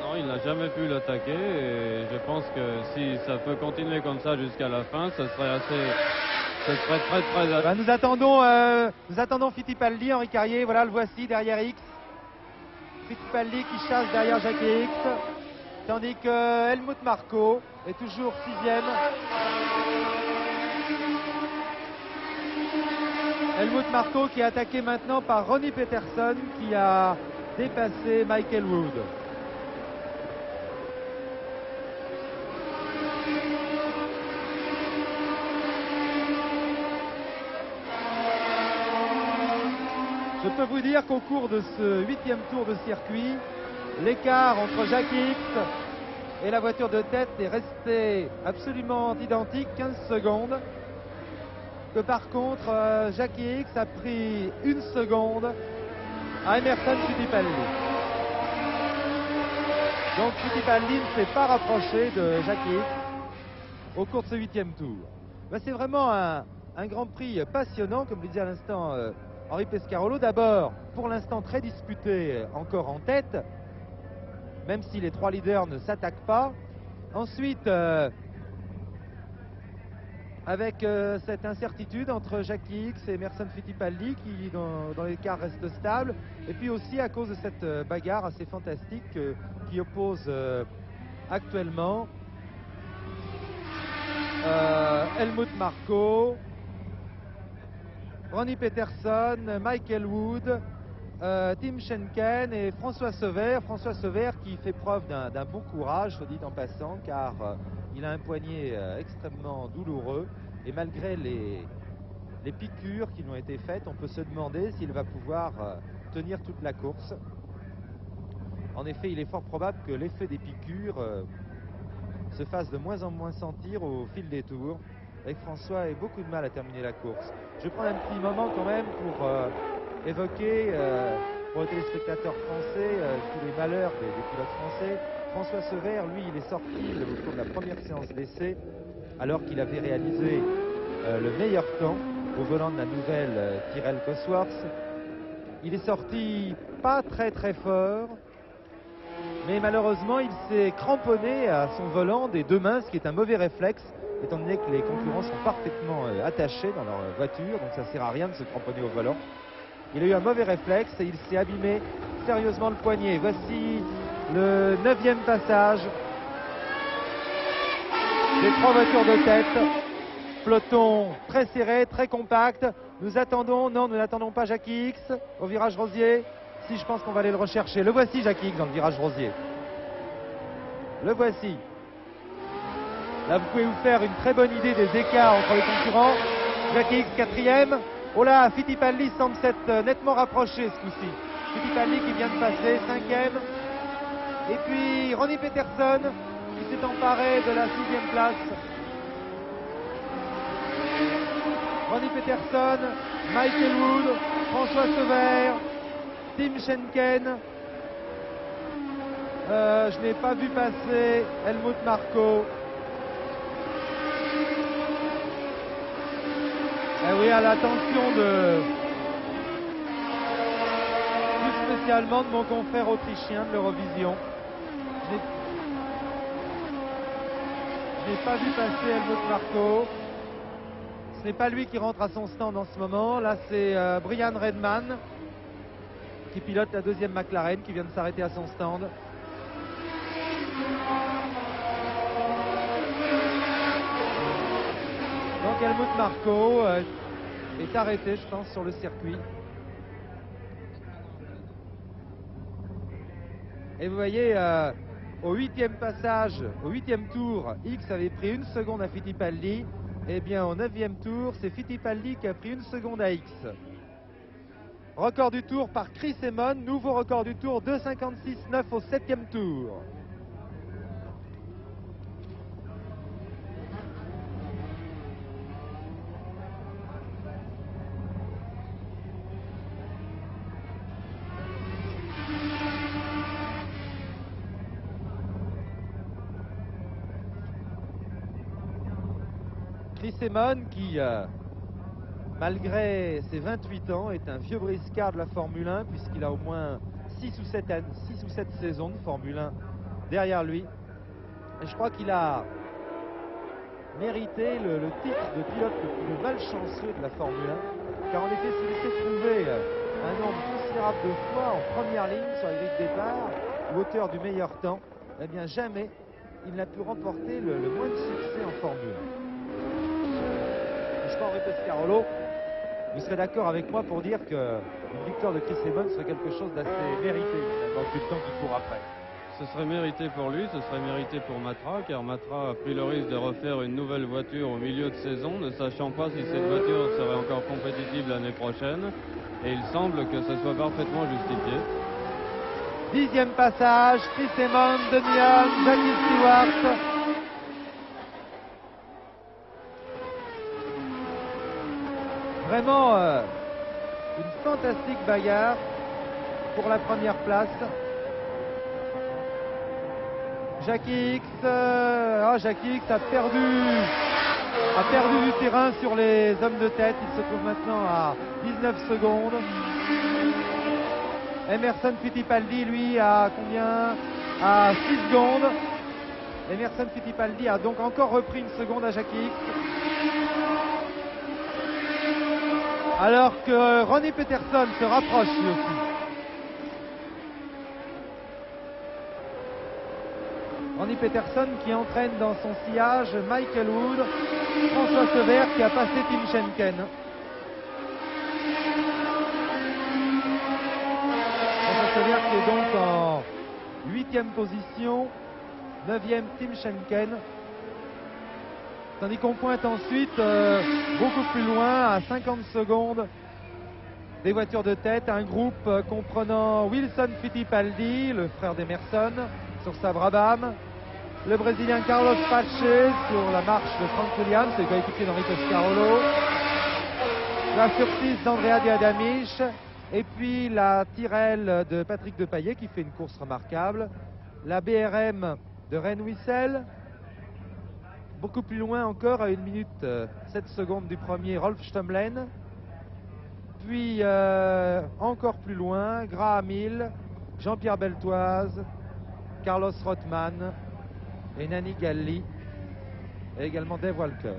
Non, il n'a jamais pu l'attaquer et je pense que si ça peut continuer comme ça jusqu'à la fin, ce serait très... Ben, nous attendons Fittipaldi, Henri Carrier, voilà, le voici derrière X. Fittipaldi qui chasse derrière Jackie X, tandis que Helmut Marko est toujours 6e. Helmut Marko qui est attaqué maintenant par Ronnie Peterson qui a dépassé Michael Wood. Je peux vous dire qu'au cours de ce 8e tour de circuit, l'écart entre Jackie X et la voiture de tête est resté absolument identique, 15 secondes. Que par contre, Jackie X a pris 1 seconde à Emerson Fittipaldi. Donc Fittipaldi ne s'est pas rapproché de Jackie X au cours de ce 8e tour. Ben, c'est vraiment un Grand Prix passionnant, comme le disait à l'instant Henri Pescarolo. D'abord, pour l'instant très disputé encore en tête, même si les 3 leaders ne s'attaquent pas. Ensuite, avec cette incertitude entre Jackie X et Emerson Fittipaldi qui dans l'écart reste stable, et puis aussi à cause de cette bagarre assez fantastique qui oppose actuellement Helmut Marko, Ronnie Peterson, Michael Wood, Tim Schenken et François Sever. François Sever qui fait preuve d'un bon courage, soit dit en passant, car il a un poignet extrêmement douloureux. Et malgré les piqûres qui lui ont été faites, on peut se demander s'il va pouvoir tenir toute la course. En effet, il est fort probable que l'effet des piqûres se fasse de moins en moins sentir au fil des tours, avec François ait beaucoup de mal à terminer la course. Je vais prendre un petit moment quand même pour évoquer pour les téléspectateurs français tous les malheurs des pilotes français. François Sever, lui, il est sorti au cours de la première séance d'essai alors qu'il avait réalisé le meilleur temps au volant de la nouvelle Tyrrell Cosworth. Il est sorti pas très fort, mais malheureusement il s'est cramponné à son volant des deux mains, ce qui est un mauvais réflexe étant donné que les concurrents sont parfaitement attachés dans leur voiture, donc ça sert à rien de se cramponner au volant. Il a eu un mauvais réflexe et il s'est abîmé sérieusement le poignet. Voici le 9e passage des 3 voitures de tête. Peloton très serré, très compact. Nous attendons, non, nous n'attendons pas Jackie X au virage Rosier. Si, je pense qu'on va aller le rechercher. Le voici, Jackie X, dans le virage Rosier. Le voici. Là, vous pouvez vous faire une très bonne idée des écarts entre les concurrents. Jackie X, 4e. Oh là, Fittipaldi semble s'être nettement rapproché ce coup-ci. Fittipaldi qui vient de passer, 5e. Et puis Ronnie Peterson qui s'est emparé de la 6e place. Ronnie Peterson, Michael Wood, François Sever, Tim Schenken. Je n'ai pas vu passer Helmut Marko. Et oui, à l'attention plus spécialement de mon confrère autrichien de l'Eurovision. Je n'ai pas vu passer Helmut Marko. Ce n'est pas lui qui rentre à son stand en ce moment. Là, c'est Brian Redman qui pilote la 2e McLaren qui vient de s'arrêter à son stand. Donc Helmut Marko est arrêté, je pense, sur le circuit. Et vous voyez, au 8e passage, au 8e tour, X avait pris 1 seconde à Fittipaldi. Eh bien, au 9e tour, c'est Fittipaldi qui a pris 1 seconde à X. Record du tour par Chris Amon, nouveau record du tour, 2,56,9 au 7e tour. Chris Amon qui, malgré ses 28 ans, est un vieux briscard de la Formule 1 puisqu'il a au moins 6 ou 7 saisons de Formule 1 derrière lui. Et je crois qu'il a mérité le titre de pilote le plus malchanceux de la Formule 1. Car en effet, s'il s'est trouvé un nombre considérable de fois en première ligne sur la grille de départ ou auteur du meilleur temps, eh bien jamais il n'a pu remporter le moindre succès en Formule 1. Je crois, Henri Pescarolo, vous serez d'accord avec moi pour dire qu'une victoire de Chris Amon serait quelque chose d'assez mérité dans le temps qui court après. Ce serait mérité pour lui, ce serait mérité pour Matra, car Matra a pris le risque de refaire une nouvelle voiture au milieu de saison, ne sachant pas si cette voiture serait encore compétitive l'année prochaine. Et il semble que ce soit parfaitement justifié. 10e passage, Chris Amon, Demian, Jackie Stewart. Vraiment une fantastique bagarre pour la première place. Jackie X, Jackie X a perdu du terrain sur les hommes de tête. Il se trouve maintenant à 19 secondes. Emerson Fittipaldi, lui, à combien? À 6 secondes. Emerson Fittipaldi a donc encore repris 1 seconde à Jackie X. Alors que Ronnie Peterson se rapproche lui aussi. Ronnie Peterson qui entraîne dans son sillage Michael Wood François Sever qui a passé Tim Schenken. François Sever qui est donc en 8e position, 9e Tim Schenken. Tandis qu'on pointe ensuite beaucoup plus loin, à 50 secondes, des voitures de tête, un groupe comprenant Wilson Fittipaldi, le frère d'Emerson, sur sa Brabham, le Brésilien Carlos Pache sur la marche de Frank Williams, le coéquipier d'Henri Pescarolo, la Surtees d'Andrea Diadamic, et puis la Tyrrell de Patrick Depailler qui fait une course remarquable, la BRM de Ren Wissel, beaucoup plus loin encore, à 1 minute 7 secondes du premier, Rolf Stömmlen. Puis encore plus loin, Graham Hill, Jean-Pierre Beltoise, Carlos Rothman et Nani Galli, et également Dave Walker.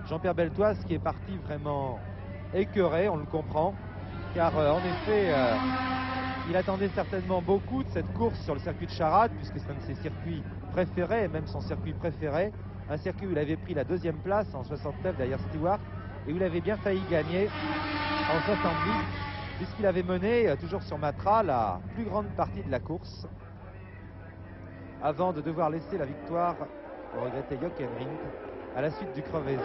Jean-Pierre Beltoise qui est parti vraiment écœuré, on le comprend, car en effet, il attendait certainement beaucoup de cette course sur le circuit de Charade, puisque c'est un de ses circuits préférés, et même son circuit préféré. Un circuit où il avait pris la 2e place en 69 derrière Stewart, et où il avait bien failli gagner en 70, puisqu'il avait mené, toujours sur Matra, la plus grande partie de la course, avant de devoir laisser la victoire au regretté Jochen Rindt à la suite du crevaison.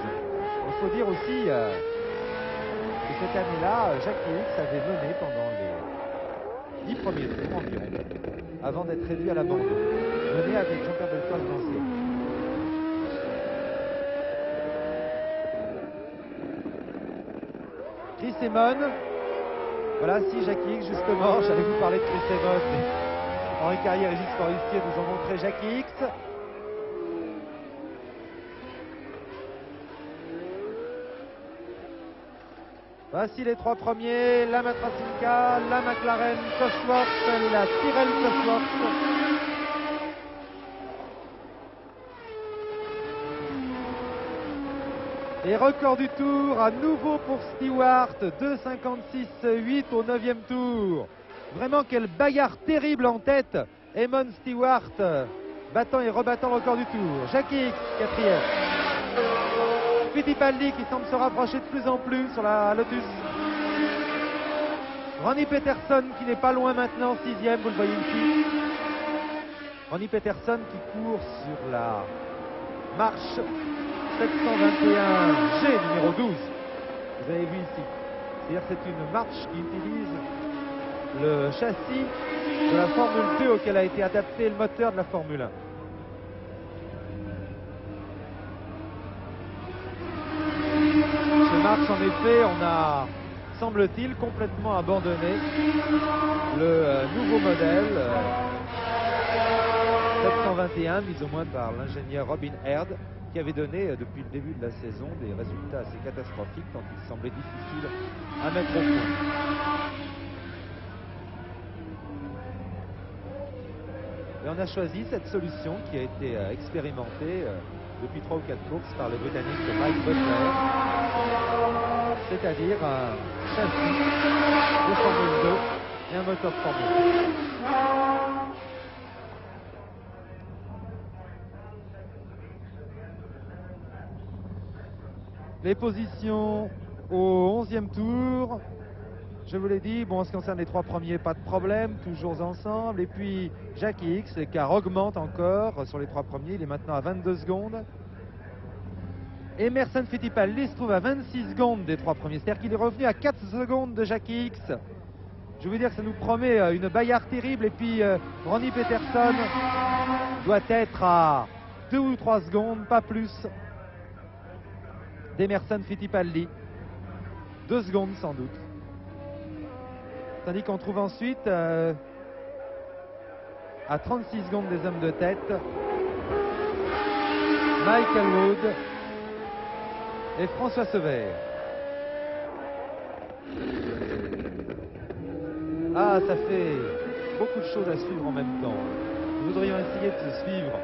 Il faut dire aussi que cette année-là, Jackie Hicks avait mené pendant les 10 premiers tours environ, avant d'être réduit à l'abandon, mené avec Jean-Pierre Beltoise lancier. Chris Amon, voilà, si Jackie Hicks, justement, j'allais vous parler de Chris Amon, mais Henri Carrier et Gilles Forestier nous ont montré Jackie Hicks. Voici les 3 premiers, la Matrasinka, la McLaren Cosworth, la Tyrrell Cosworth. Et record du tour à nouveau pour Stewart, 2,56,8 au 9e tour. Vraiment quelle bagarre terrible en tête. Eamon Stewart battant et rebattant le record du tour. Jackie Hicks, 4e. Fittipaldi qui semble se rapprocher de plus en plus sur la Lotus. Ronnie Peterson qui n'est pas loin maintenant, 6e, vous le voyez ici. Ronnie Peterson qui court sur la marche 721G numéro 12. Vous avez vu ici. C'est-à-dire c'est une marche qui utilise le châssis de la Formule 2 auquel a été adapté le moteur de la Formule 1. Chez Marx, en effet, on a, semble-t-il, complètement abandonné le nouveau modèle 721, mis au moins par l'ingénieur Robin Aird, qui avait donné depuis le début de la saison des résultats assez catastrophiques, tant il semblait difficile à mettre au point. Et on a choisi cette solution qui a été expérimentée depuis 3 ou 4 courses par le Britannique Mike Butler, c'est-à-dire un châssis de Formule 2 et un moteur de Formule 1. Les positions au 11e tour, je vous l'ai dit, bon, en ce qui concerne les 3 premiers, pas de problème, toujours ensemble. Et puis Jackie Hicks, l'écart augmente encore sur les 3 premiers, il est maintenant à 22 secondes. Emerson Fittipaldi se trouve à 26 secondes des 3 premiers, c'est-à-dire qu'il est revenu à 4 secondes de Jackie Hicks. Je veux dire que ça nous promet une bagarre terrible. Et puis Ronnie Peterson doit être à 2 ou 3 secondes, pas plus, d'Emerson Fittipaldi. 2 secondes sans doute. Tandis qu'on trouve ensuite à 36 secondes des hommes de tête Michael Wood et François Sever. Ah, ça fait beaucoup de choses à suivre en même temps. Nous voudrions essayer de suivre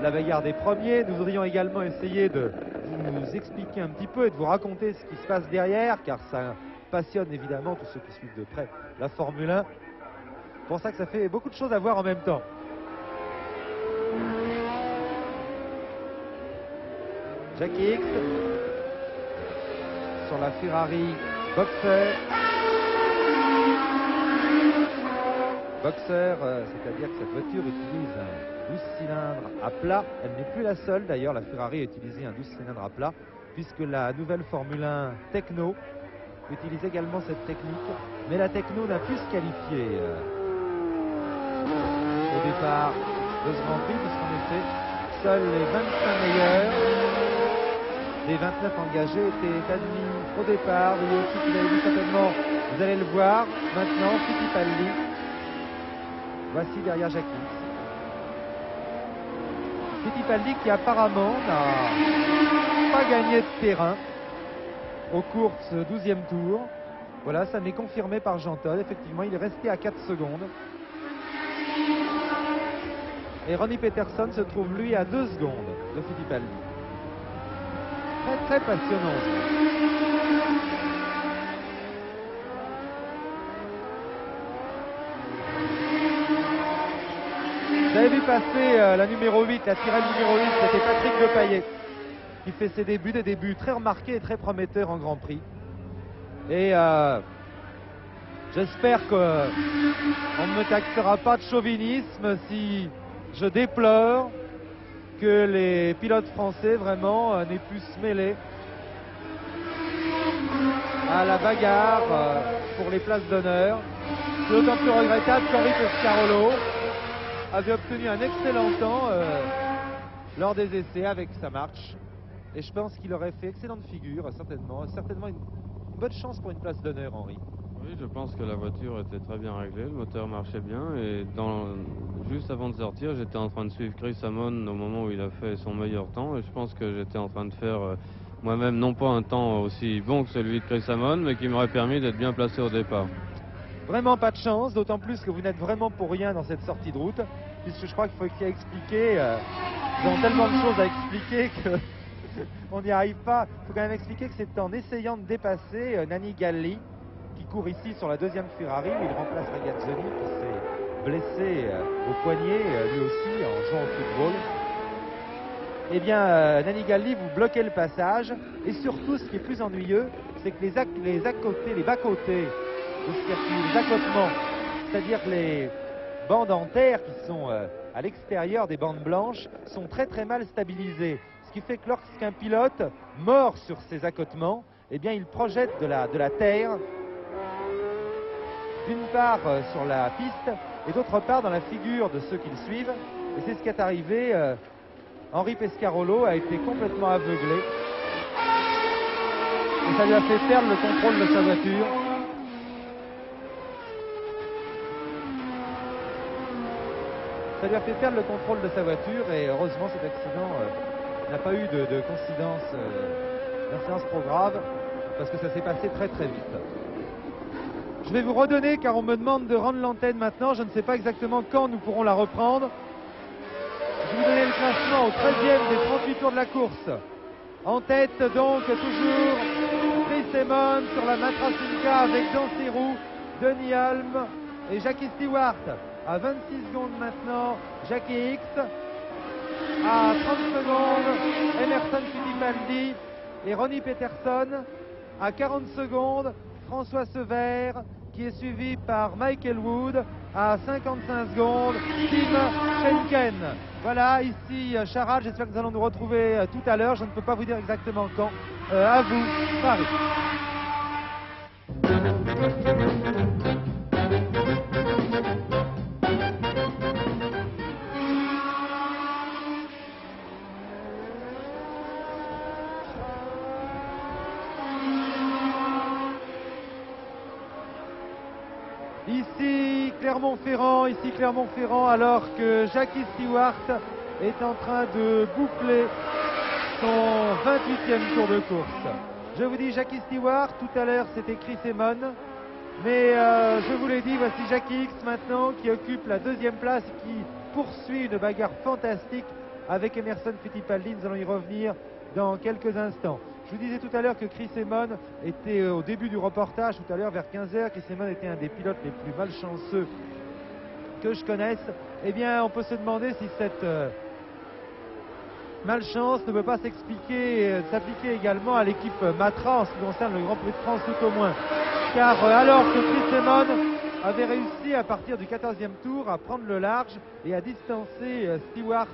la bagarre des premiers. Nous voudrions également essayer de vous expliquer un petit peu et de vous raconter ce qui se passe derrière, car ça passionne évidemment tous ceux qui suivent de près la Formule 1. C'est pour ça que ça fait beaucoup de choses à voir en même temps. Jackie X sur la Ferrari Boxer. Boxer, c'est-à-dire que cette voiture utilise un 12 cylindres à plat. Elle n'est plus la seule d'ailleurs, la Ferrari a utilisé un 12 cylindres à plat, puisque la nouvelle Formule 1 Techno utilise également cette technique, mais la Techno n'a pu se qualifier au départ de ce Grand Prix, puisqu'en effet, seuls les 25 meilleurs des 29 engagés étaient admis au départ. Vous voyez aussi, vous avez vu certainement, vous allez le voir maintenant, Fittipaldi. Voici derrière Jackie. Fittipaldi qui apparemment n'a pas gagné de terrain au cours de ce 12e tour. Voilà, ça m'est confirmé par Jean Todt. Effectivement, il est resté à 4 secondes. Et Ronnie Peterson se trouve lui à 2 secondes de Fittipaldi. Très très passionnant. Vous avez vu passer la numéro 8, la tirelle numéro 8, c'était Patrick Depailler, qui fait ses débuts, des débuts très remarqués et très prometteurs en Grand Prix. Et j'espère qu'on ne me taxera pas de chauvinisme si je déplore que les pilotes français vraiment n'aient pu se mêler à la bagarre pour les places d'honneur. C'est d'autant plus regrettable qu'Henri Pescarolo avait obtenu un excellent temps lors des essais avec sa marche. Et je pense qu'il aurait fait excellente figure, certainement une bonne chance pour une place d'honneur, Henri. Oui, je pense que la voiture était très bien réglée, le moteur marchait bien et juste avant de sortir, j'étais en train de suivre Chris Amon au moment où il a fait son meilleur temps et je pense que j'étais en train de faire moi-même non pas un temps aussi bon que celui de Chris Amon, mais qui m'aurait permis d'être bien placé au départ. Vraiment pas de chance, d'autant plus que vous n'êtes vraiment pour rien dans cette sortie de route, puisque je crois qu'il faut expliquer, ils ont tellement de choses à expliquer que on n'y arrive pas. Il faut quand même expliquer que c'est en essayant de dépasser Nanni Galli, qui court ici sur la deuxième Ferrari, où il remplace Regazzoni, qui s'est blessé au poignet, lui aussi, en jouant au football. Eh bien, Nanni Galli, vous bloquez le passage, et surtout, ce qui est plus ennuyeux, c'est que les bas-côtés du circuit, les accotements, c'est-à-dire les bandes en terre qui sont à l'extérieur des bandes blanches, sont très très mal stabilisées. Ce qui fait que lorsqu'un pilote mord sur ces accotements, eh bien, il projette de la terre, d'une part sur la piste et d'autre part dans la figure de ceux qui le suivent. Et c'est ce qui est arrivé. Henri Pescarolo a été complètement aveuglé. Et ça lui a fait perdre le contrôle de sa voiture. Ça lui a fait perdre le contrôle de sa voiture et heureusement cet accident n'a pas eu de d'incidence trop grave parce que ça s'est passé très très vite. Je vais vous redonner, car on me demande de rendre l'antenne maintenant, je ne sais pas exactement quand nous pourrons la reprendre. Je vais vous donner le classement au 13e des 38 tours de la course. En tête donc toujours Chris Amon sur la Matra Simca avec Jean Sirou, Denis Hulme et Jackie Stewart. À 26 secondes maintenant, Jackie X. À 30 secondes, Emerson Fittipaldi et Ronnie Peterson. À 40 secondes, François Sever, qui est suivi par Michael Wood. À 55 secondes, Tim Schenken. Voilà, ici Charade, j'espère que nous allons nous retrouver tout à l'heure. Je ne peux pas vous dire exactement quand. À vous, Paris. Ici Clermont-Ferrand, alors que Jackie Stewart est en train de boucler son 28e tour de course. Je vous dis Jackie Stewart, tout à l'heure c'était Chris Amon, mais je vous l'ai dit, voici Jackie X maintenant qui occupe la 2e place et qui poursuit une bagarre fantastique avec Emerson Fittipaldi. Nous allons y revenir dans quelques instants. Je vous disais tout à l'heure que Chris Amon était au début du reportage, tout à l'heure vers 15h, Chris Amon était un des pilotes les plus malchanceux que je connaisse. Eh bien, on peut se demander si cette malchance ne peut pas s'appliquer également à l'équipe Matra en ce qui concerne le Grand Prix de France tout au moins. Car alors que Chris Amon avait réussi à partir du 14e tour à prendre le large et à distancer Stewart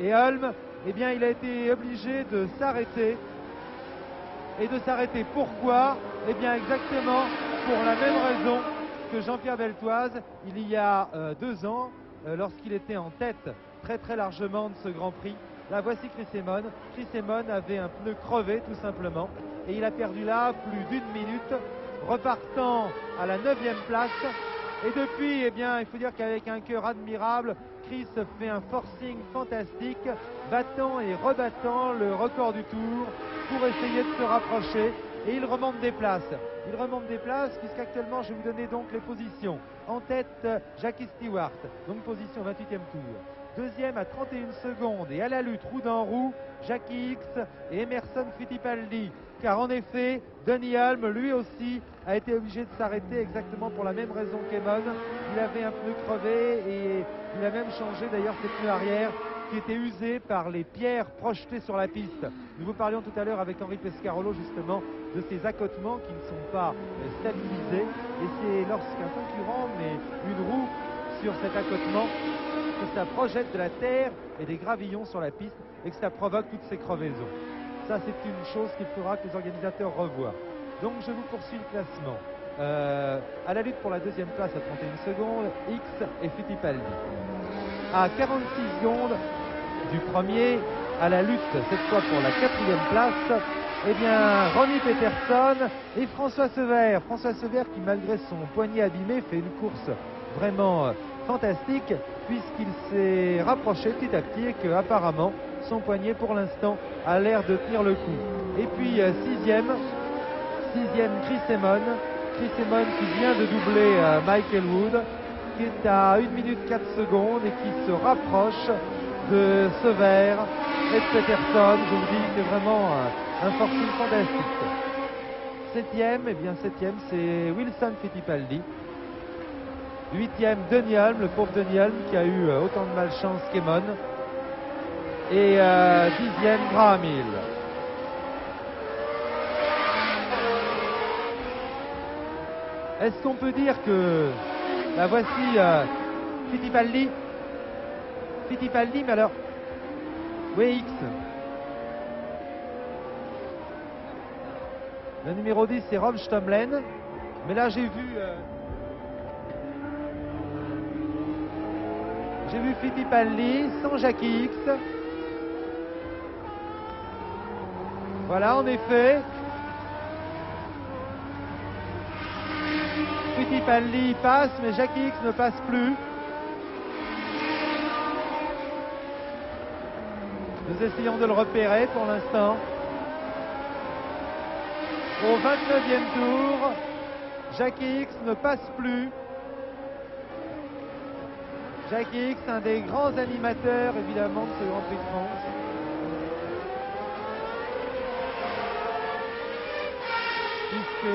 et Hulme, eh bien il a été obligé de s'arrêter. Et de s'arrêter pourquoi? Eh bien exactement pour la même raison que Jean-Pierre Beltoise il y a 2 ans, lorsqu'il était en tête très largement de ce Grand Prix. Là voici Chris Amon. Chris Amon avait un pneu crevé tout simplement et il a perdu là plus d'1 minute, repartant à la 9e place. Et depuis, eh bien, il faut dire qu'avec un cœur admirable, Chris fait un forcing fantastique, battant et rebattant le record du tour pour essayer de se rapprocher. Et il remonte des places. Il remonte des places puisqu'actuellement, je vais vous donner donc les positions. En tête, Jackie Stewart, donc position 28e tour. Deuxième à 31 secondes et à la lutte roue dans roue, Jackie X et Emerson Fittipaldi. Car en effet, Denny Hulme, lui aussi, a été obligé de s'arrêter exactement pour la même raison qu'Amon. Il avait un pneu crevé et il a même changé d'ailleurs ses pneus arrière qui étaient usés par les pierres projetées sur la piste. Nous vous parlions tout à l'heure avec Henri Pescarolo justement de ces accotements qui ne sont pas stabilisés. Et c'est lorsqu'un concurrent met une roue sur cet accotement que ça projette de la terre et des gravillons sur la piste et que ça provoque toutes ces crevaisons. Ça, c'est une chose qu'il faudra que les organisateurs revoient. Donc, je vous poursuis le classement. À la lutte pour la 2e place à 31 secondes, X et Fittipaldi. À 46 secondes du premier, à la lutte, cette fois pour la 4e place, eh bien, Ronnie Peterson et François Sever. François Sever qui, malgré son poignet abîmé, fait une course vraiment fantastique puisqu'il s'est rapproché petit à petit et que apparemment son poignet pour l'instant a l'air de tenir le coup. Et puis 6e Chris Amon qui vient de doubler Michael Wood, qui est à 1 minute 4 secondes et qui se rapproche de Sever et de Peterson. Je vous dis, c'est vraiment un forcing fantastique. 7e, eh bien 7e c'est Wilson Fittipaldi. 8e Denny Hulme, le pauvre Denny Hulme qui a eu autant de malchance qu'Amon. Et 10e Graham Hill. Est-ce qu'on peut dire que la voici Fittipaldi, mais alors oui, X. Le numéro 10 c'est Rob Stomlen, mais là j'ai vu Fittipaldi sans Jackie X. Voilà, en effet, Fittipaldi passe, mais Jackie X ne passe plus. Nous essayons de le repérer pour l'instant. Au 29e tour, Jackie X ne passe plus. Jackie X, un des grands animateurs évidemment de ce Grand Prix de France. Puisque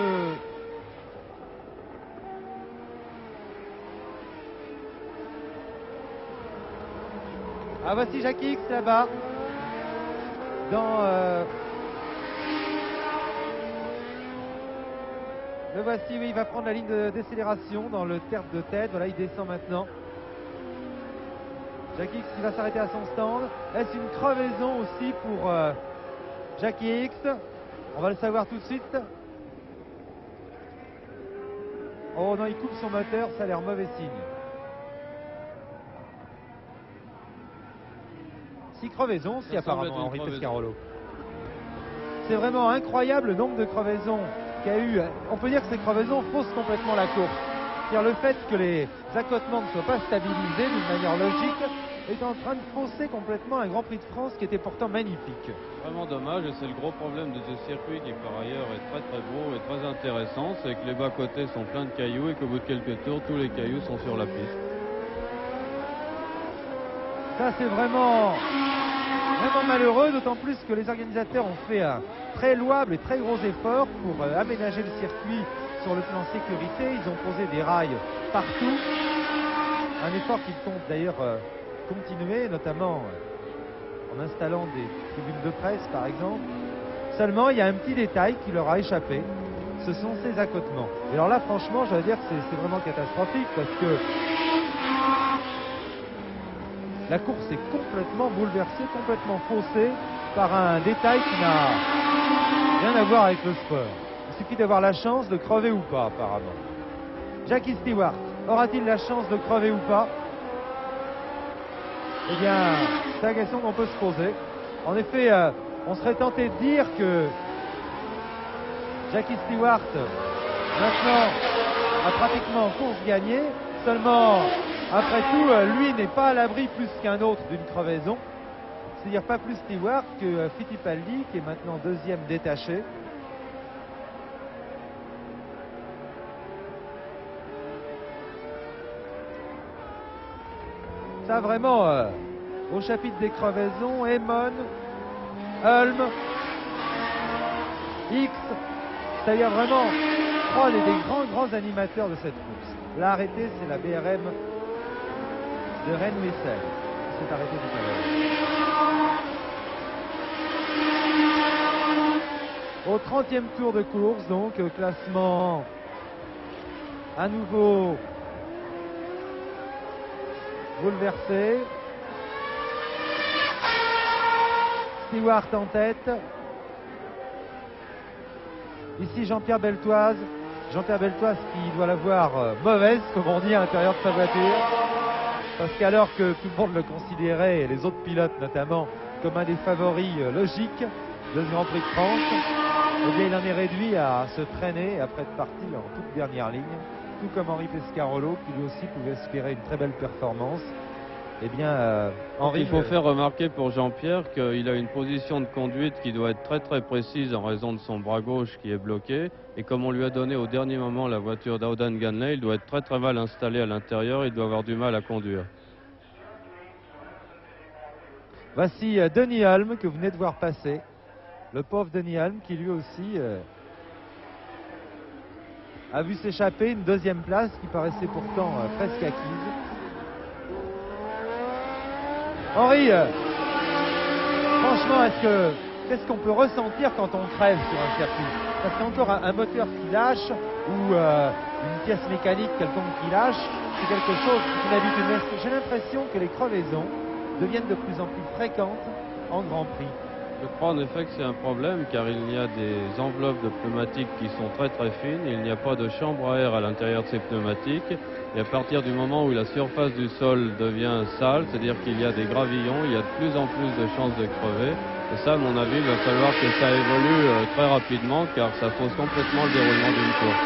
voici Jackie X là-bas dans le voici, oui, il va prendre la ligne de décélération dans le tertre de tête. Voilà, il descend maintenant. Jackie X qui va s'arrêter à son stand. Est-ce une crevaison aussi pour Jackie X? On va le savoir tout de suite. Oh non, il coupe son moteur, ça a l'air mauvais signe. Si crevaison, si apparemment, Henri Pescarolo. C'est vraiment incroyable le nombre de crevaisons qu'il y a eu. On peut dire que ces crevaisons faussent complètement la course. C'est-à-dire le fait que les accotements ne soient pas stabilisés d'une manière logique est en train de fausser complètement un Grand Prix de France qui était pourtant magnifique. Vraiment dommage, et c'est le gros problème de ce circuit qui par ailleurs est très beau et très intéressant, c'est que les bas-côtés sont pleins de cailloux et qu'au bout de quelques tours, tous les cailloux sont sur la piste. Ça c'est vraiment malheureux, d'autant plus que les organisateurs ont fait un très louable et très gros effort pour aménager le circuit sur le plan sécurité. Ils ont posé des rails partout, un effort qu'ils comptent d'ailleurs continuer, notamment en installant des tribunes de presse par exemple. Seulement, il y a un petit détail qui leur a échappé, ce sont ces accotements. Et alors là, franchement, je vais dire que c'est vraiment catastrophique parce que la course est complètement bouleversée, complètement faussée par un détail qui n'a rien à voir avec le sport. Il suffit d'avoir la chance de crever ou pas, apparemment. Jackie Stewart, aura-t-il la chance de crever ou pas? Eh bien, c'est la question qu'on peut se poser. En effet, on serait tenté de dire que Jackie Stewart, maintenant, a pratiquement course gagnée. Seulement, après tout, lui n'est pas à l'abri plus qu'un autre d'une crevaison. C'est-à-dire pas plus Stewart que Fittipaldi, qui est maintenant deuxième détaché. Ça vraiment, au chapitre des crevaisons, Eamon, Hulme, X, c'est-à-dire vraiment trois des grands animateurs de cette course. L'arrêté, c'est la BRM de Rennes-Messel. C'est arrêté tout à l'heure. Au 30e tour de course, donc, classement à nouveau bouleversé. Stewart en tête. Ici Jean-Pierre Beltoise. Jean-Pierre Beltoise qui doit l'avoir mauvaise, comme on dit, à l'intérieur de sa voiture. Parce qu'alors que tout le monde le considérait, et les autres pilotes notamment, comme un des favoris logiques de ce Grand Prix de France, eh bien, il en est réduit à se traîner après être parti en toute dernière ligne. Tout comme Henri Pescarolo, qui lui aussi pouvait espérer une très belle performance. Eh bien, Henri... Il faut faire remarquer pour Jean-Pierre qu'il a une position de conduite qui doit être très très précise en raison de son bras gauche qui est bloqué. Et comme on lui a donné au dernier moment la voiture d'Auden Ganley, il doit être très très mal installé à l'intérieur, il doit avoir du mal à conduire. Voici Denny Hulme que vous venez de voir passer. Le pauvre Denny Hulme qui lui aussi a vu s'échapper une deuxième place qui paraissait pourtant presque acquise. Henri, franchement, qu'est-ce qu'on peut ressentir quand on crève sur un circuit? Parce qu'encore un moteur qui lâche ou une pièce mécanique quelconque qui lâche, c'est quelque chose qui est une habitude. Mais j'ai l'impression que les crevaisons deviennent de plus en plus fréquentes en Grand Prix. Je crois en effet que c'est un problème car il y a des enveloppes de pneumatiques qui sont très très fines, il n'y a pas de chambre à air à l'intérieur de ces pneumatiques et à partir du moment où la surface du sol devient sale, c'est-à-dire qu'il y a des gravillons, il y a de plus en plus de chances de crever et ça à mon avis il va falloir que ça évolue très rapidement car ça fausse complètement le déroulement d'une course.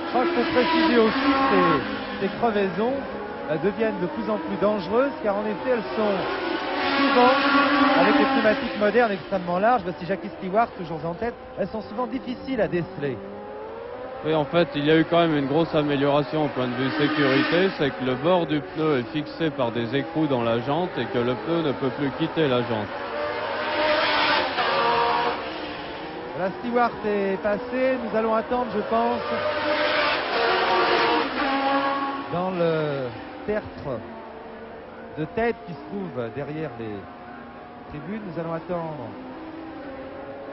Je crois qu'il faut préciser aussi que ces crevaisons deviennent de plus en plus dangereuses car en effet elles sont souvent, avec les pneumatiques modernes extrêmement larges, voici Jackie Stewart toujours en tête, elles sont souvent difficiles à déceler. Oui, en fait, il y a eu quand même une grosse amélioration au point de vue sécurité, c'est que le bord du pneu est fixé par des écrous dans la jante et que le pneu ne peut plus quitter la jante. La Stewart est passée, nous allons attendre, je pense, dans le tertre de tête qui se trouve derrière les tribunes. Nous allons attendre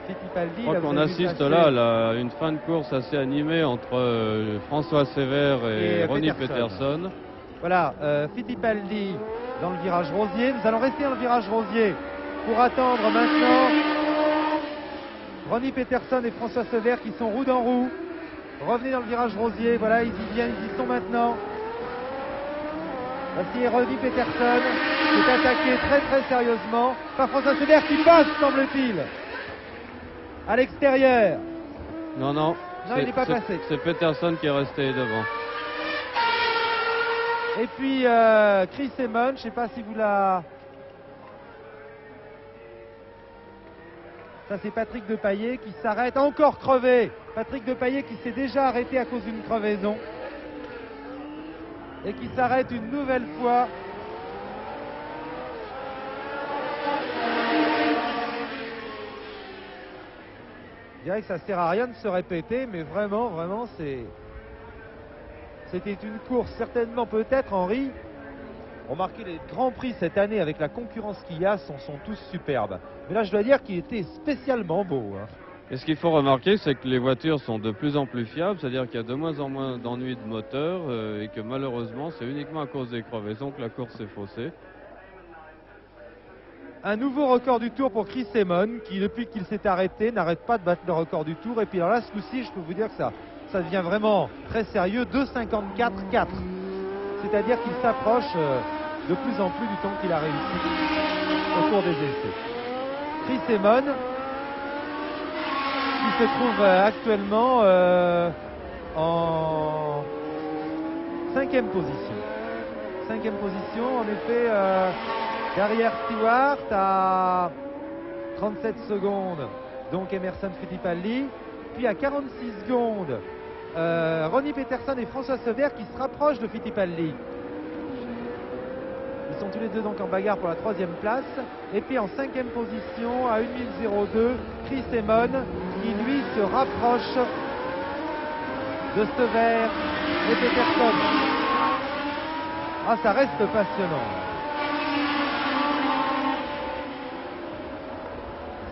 Fittipaldi. Je crois qu'on assiste là à une fin de course assez animée entre François Sévère et Ronnie Peterson. Voilà, Fittipaldi dans le virage rosier. Nous allons rester dans le virage rosier pour attendre maintenant Ronnie Peterson et François Sévère qui sont roue dans roue. Revenez dans le virage rosier, voilà, ils y viennent, ils y sont maintenant. Voici Ronnie Peterson qui est attaqué très très sérieusement par François Sévère qui passe, semble-t-il, à l'extérieur. Non, Non, il n'est pas passé. C'est Peterson qui est resté devant. Et puis Chris Eamon, je ne sais pas si vous la... Ça c'est Patrick Depailler qui s'arrête, encore crevé. Patrick Depailler qui s'est déjà arrêté à cause d'une crevaison. Et qui s'arrête une nouvelle fois. Je dirais que ça sert à rien de se répéter, mais vraiment, c'était une course, certainement peut-être, Henri, Remarquez, les grands prix cette année, avec la concurrence qu'il y a, sont tous superbes. Mais là, je dois dire qu'il était spécialement beau. Hein. Et ce qu'il faut remarquer, c'est que les voitures sont de plus en plus fiables, c'est-à-dire qu'il y a de moins en moins d'ennuis de moteur et que malheureusement, c'est uniquement à cause des crevaisons que la course est faussée. Un nouveau record du Tour pour Chris Amon, qui depuis qu'il s'est arrêté, n'arrête pas de battre le record du Tour. Et puis alors là, ce coup-ci, je peux vous dire que ça devient vraiment très sérieux, 2,54,4. C'est-à-dire qu'il s'approche de plus en plus du temps qu'il a réussi au cours des essais. Chris Amon, qui se trouve actuellement en 5e position. 5e position, en effet, derrière Stewart à 37 secondes, donc Emerson Fittipaldi. Puis à 46 secondes, Ronnie Peterson et François Sever qui se rapprochent de Fittipaldi. Ils sont tous les deux donc en bagarre pour la 3e place. Et puis en 5e position, à 1,02, Chris Amon, qui lui se rapproche de Sever et Peterson. Ah, ça reste passionnant.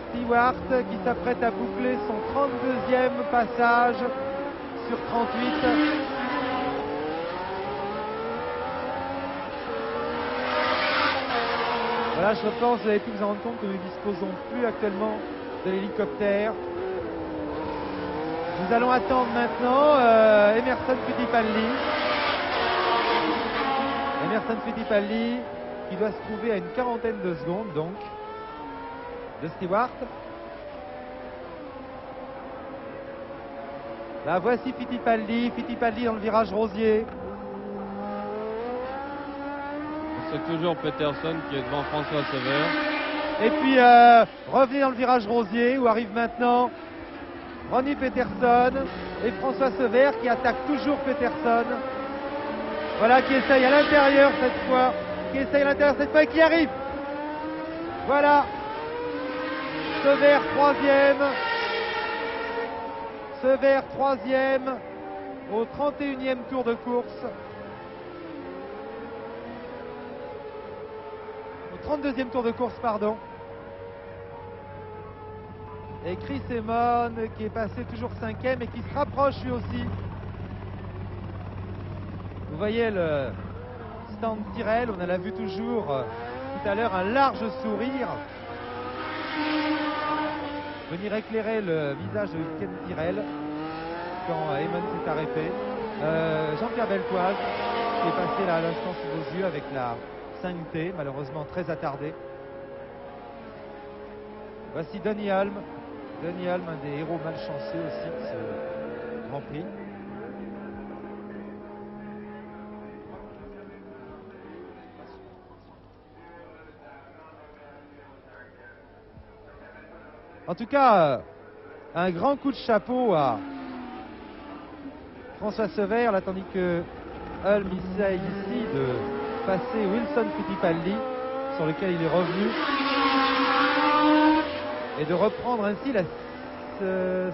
Stewart qui s'apprête à boucler son 32e passage sur 38. Voilà, je pense, vous avez pu vous en rendre compte que nous ne disposons plus actuellement de l'hélicoptère. Nous allons attendre maintenant Emerson Fittipaldi. Emerson Fittipaldi qui doit se trouver à une 40aine de secondes donc de Stewart. Là voici Fittipaldi dans le virage rosier. C'est toujours Peterson qui est devant François Sever. Et puis revenez dans le virage rosier où arrive maintenant Ronnie Peterson et François Sever qui attaque toujours Peterson. Voilà, qui essaye à l'intérieur cette fois. Et qui arrive. Voilà. Sever 3e. Sever 3e au 31e tour de course. Au 32e tour de course, pardon. Et Chris Amon qui est passé toujours 5e et qui se rapproche lui aussi. Vous voyez le stand Tyrrell, on l'a vu toujours tout à l'heure, un large sourire venir éclairer le visage de Ken Tyrrell quand Amon s'est arrêté. Jean-Pierre Beltoise qui est passé là à l'instant sous vos yeux avec la 5T, malheureusement très attardée. Voici Donny Hulme. Donny Hulme, un des héros malchanceux aussi de ce Grand Prix. En tout cas, un grand coup de chapeau à François Sever, là, tandis que Hulme essaye ici de passer Wilson Fittipaldi, sur lequel il est revenu, et de reprendre ainsi la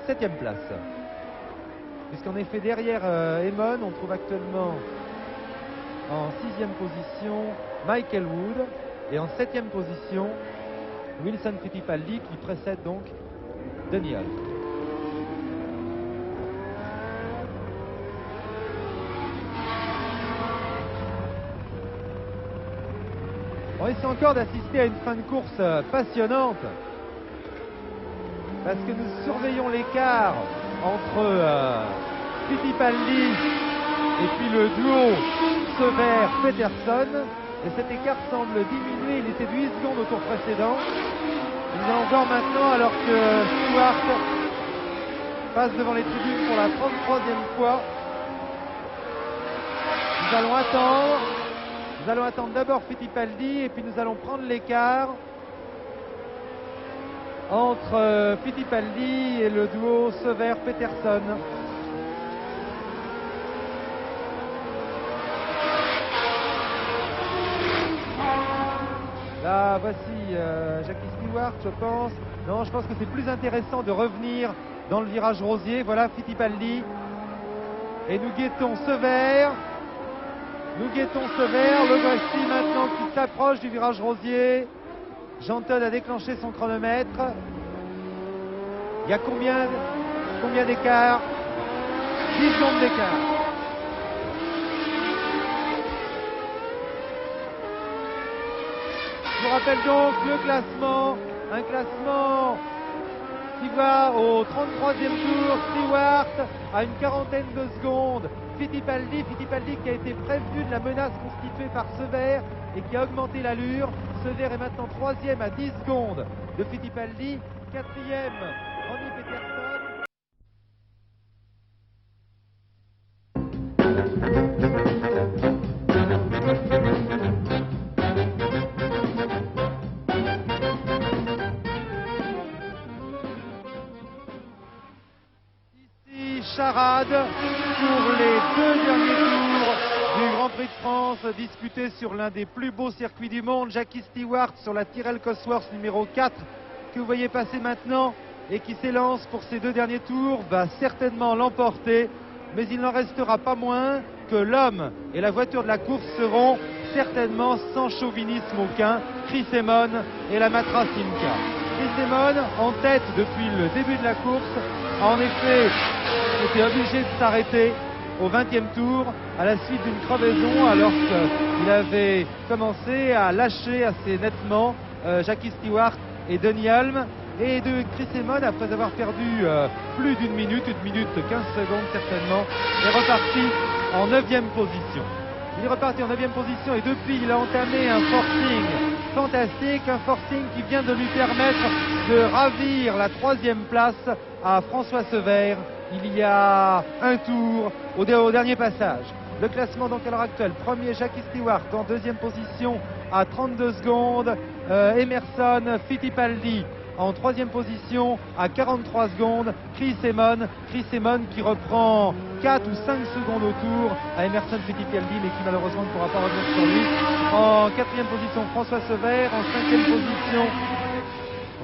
7e place. Puisqu'en effet, derrière Amon, on trouve actuellement en 6e position Michael Wood, et en 7e position Wilson Fittipaldi qui précède donc Donny Hulme. On essaie encore d'assister à une fin de course passionnante parce que nous surveillons l'écart entre Fittipaldi et puis le duo Sever-Peterson. Et cet écart semble diminuer, il était de 8 secondes au tour précédent. Nous allons voir maintenant, alors que Stewart passe devant les tribunes pour la 33e fois. Nous allons attendre d'abord Fittipaldi et puis nous allons prendre l'écart entre Fittipaldi et le duo Sever-Peterson. Là, voici Jackie Stewart, je pense. Non, je pense que c'est plus intéressant de revenir dans le virage rosier. Voilà Fittipaldi. Et nous guettons Sever. Nous guettons Sever, le voici maintenant qui s'approche du virage Rosier. Jean Todt a déclenché son chronomètre. Il y a combien d'écart? 10 secondes d'écart. Je vous rappelle donc le classement, un classement qui va au 33e tour. Stewart à une quarantaine de secondes. Fittipaldi qui a été prévenu de la menace constituée par Sever et qui a augmenté l'allure. Sever est maintenant 3e à 10 secondes de Fittipaldi, 4e Ronnie Peterson. Charade pour les 2 derniers tours du Grand Prix de France disputé sur l'un des plus beaux circuits du monde. Jackie Stewart sur la Tyrrell Cosworth numéro 4 que vous voyez passer maintenant et qui s'élance pour ces 2 derniers tours va certainement l'emporter, mais il n'en restera pas moins que l'homme et la voiture de la course seront certainement sans chauvinisme aucun, Chris Amon et la Matra Simca. Chris Amon en tête depuis le début de la course a en effet été obligé de s'arrêter au 20e tour à la suite d'une crevaison alors qu'il avait commencé à lâcher assez nettement Jackie Stewart et Denny Hulme, et de Chris Amon, après avoir perdu plus d'une minute, 1 minute 15 secondes certainement, est reparti en 9e position. Il est reparti en 9e position et depuis il a entamé un forcing fantastique, un forcing qui vient de lui permettre de ravir la 3e place à François Sever il y a un tour au dernier passage. Le classement donc à l'heure actuelle: premier Jackie Stewart, en 2e position à 32 secondes, Emerson Fittipaldi en 3e position à 43 secondes, Chris Amon qui reprend 4 ou 5 secondes au tour à Emerson Fittipaldi, mais qui malheureusement ne pourra pas revenir sur lui. En 4e position François Sever, en 5e position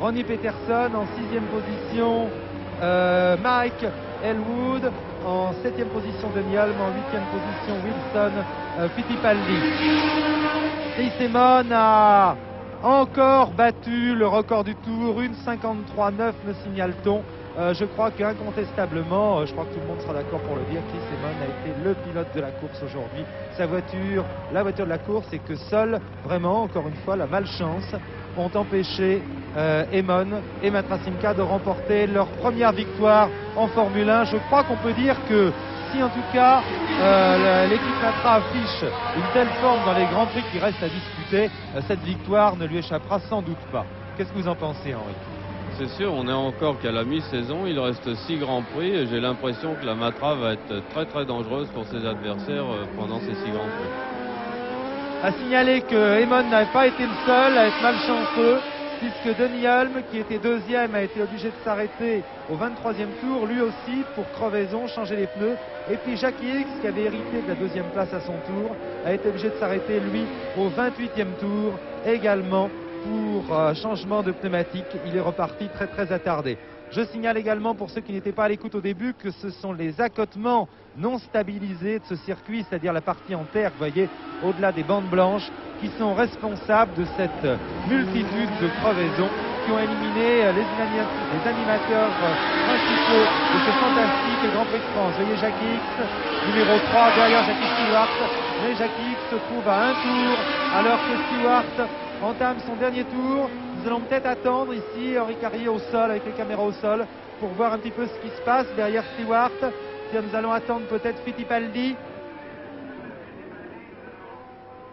Ronnie Peterson, en 6e position Mike Elwood, en 7e position Denny Hulme, en 8e position Wilson Fittipaldi. Chris Amon a encore battu le record du tour, 1:53.9 me signale-t-on. Je crois qu'incontestablement, je crois que tout le monde sera d'accord pour le dire, Chris Amon a été le pilote de la course aujourd'hui. Sa voiture, la voiture de la course, et que seul, vraiment, encore une fois, la malchance ont empêché Amon et Matra Simca de remporter leur première victoire en Formule 1. Je crois qu'on peut dire que si en tout cas l'équipe Matra affiche une telle forme dans les Grands Prix qui restent à disputer, cette victoire ne lui échappera sans doute pas. Qu'est-ce que vous en pensez, Henri? C'est sûr, on est encore qu'à la mi-saison, il reste 6 Grands Prix et j'ai l'impression que la Matra va être très très dangereuse pour ses adversaires pendant ces 6 Grands Prix. À signaler que Amon n'avait pas été le seul à être malchanceux, puisque Denny Hulme, qui était 2e, a été obligé de s'arrêter au 23e tour, lui aussi pour crevaison, changer les pneus. Et puis Jackie Hicks, qui avait hérité de la 2e place à son tour, a été obligé de s'arrêter lui au 28e tour également pour changement de pneumatique. Il est reparti très très attardé. Je signale également, pour ceux qui n'étaient pas à l'écoute au début, que ce sont les accotements non stabilisés de ce circuit, c'est-à-dire la partie en terre, vous voyez, au-delà des bandes blanches, qui sont responsables de cette multitude de crevaisons qui ont éliminé les animateurs principaux de ce fantastique Grand Prix de France. Vous voyez Jackie Hicks, numéro 3 derrière Jackie Stewart, mais Jackie Hicks se trouve à un tour alors que Stewart entame son dernier tour. Nous allons peut-être attendre ici Henri Carrier au sol, avec les caméras au sol, pour voir un petit peu ce qui se passe derrière Stewart. Nous allons attendre peut-être Fittipaldi.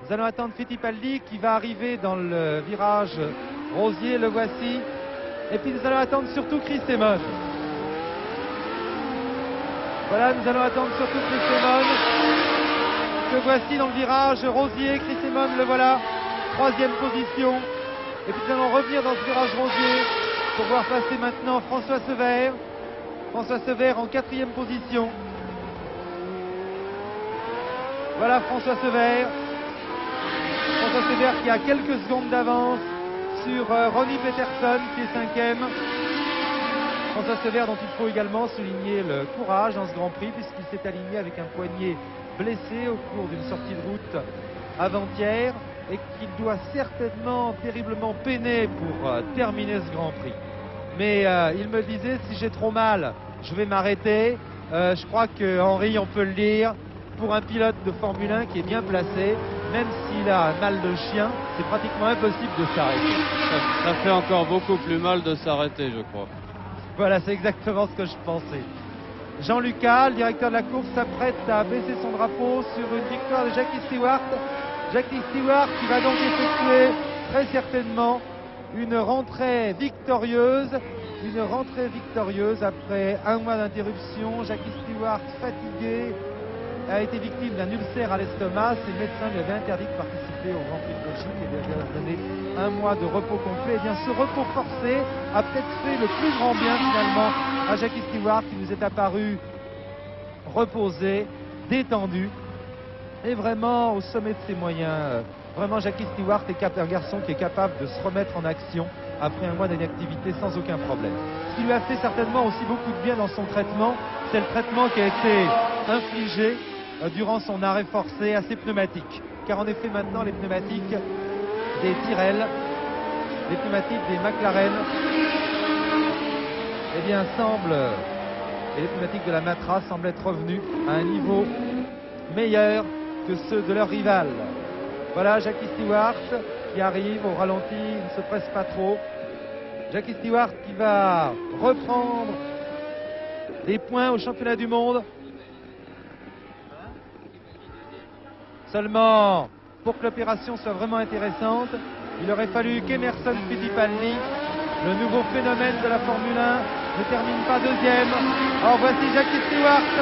Nous allons attendre Fittipaldi qui va arriver dans le virage Rosier, le voici. Et puis nous allons attendre surtout Chris Amon. Voilà, nous allons attendre surtout Chris Amon. Le voici dans le virage Rosier, Chris Amon, le voilà, 3e position. Et puis nous allons revenir dans ce virage Rosier pour voir passer maintenant François Sever. François Sever en 4e position. Voilà François Sever. François Sever qui a quelques secondes d'avance sur Ronnie Peterson qui est 5e. François Sever dont il faut également souligner le courage dans ce Grand Prix puisqu'il s'est aligné avec un poignet blessé au cours d'une sortie de route avant-hier et qu'il doit certainement terriblement peiner pour terminer ce Grand Prix. Mais il me disait, si j'ai trop mal, je vais m'arrêter. Je crois que Henri, on peut le dire, pour un pilote de Formule 1 qui est bien placé, même s'il a un mal de chien, c'est pratiquement impossible de s'arrêter. Ça fait encore beaucoup plus mal de s'arrêter, je crois. Voilà, c'est exactement ce que je pensais. Jean-Lucas, le directeur de la course, s'apprête à baisser son drapeau sur une victoire de Jackie Stewart. Jackie Stewart qui va donc effectuer très certainement une rentrée victorieuse après un mois d'interruption. Jackie Stewart, fatigué, a été victime d'un ulcère à l'estomac. Ses médecins lui avaient interdit de participer au Grand Prix de Belgique et lui avaient donné un mois de repos complet. Et bien, ce repos forcé a peut-être fait le plus grand bien finalement à Jackie Stewart, qui nous est apparu reposé, détendu et vraiment au sommet de ses moyens. Vraiment, Jackie Stewart est un garçon qui est capable de se remettre en action après un mois d'inactivité sans aucun problème. Ce qui lui a fait certainement aussi beaucoup de bien dans son traitement, c'est le traitement qui a été infligé durant son arrêt forcé à ses pneumatiques. Car en effet, maintenant, les pneumatiques des Tyrrell, les pneumatiques des McLaren, eh bien, et les pneumatiques de la Matra semblent être revenus à un niveau meilleur que ceux de leurs rivales. Voilà Jackie Stewart qui arrive au ralenti, il ne se presse pas trop. Jackie Stewart qui va reprendre des points au championnat du monde. Seulement, pour que l'opération soit vraiment intéressante, il aurait fallu qu'Emerson Fittipaldi, le nouveau phénomène de la Formule 1, ne termine pas deuxième. Or voici Jackie Stewart,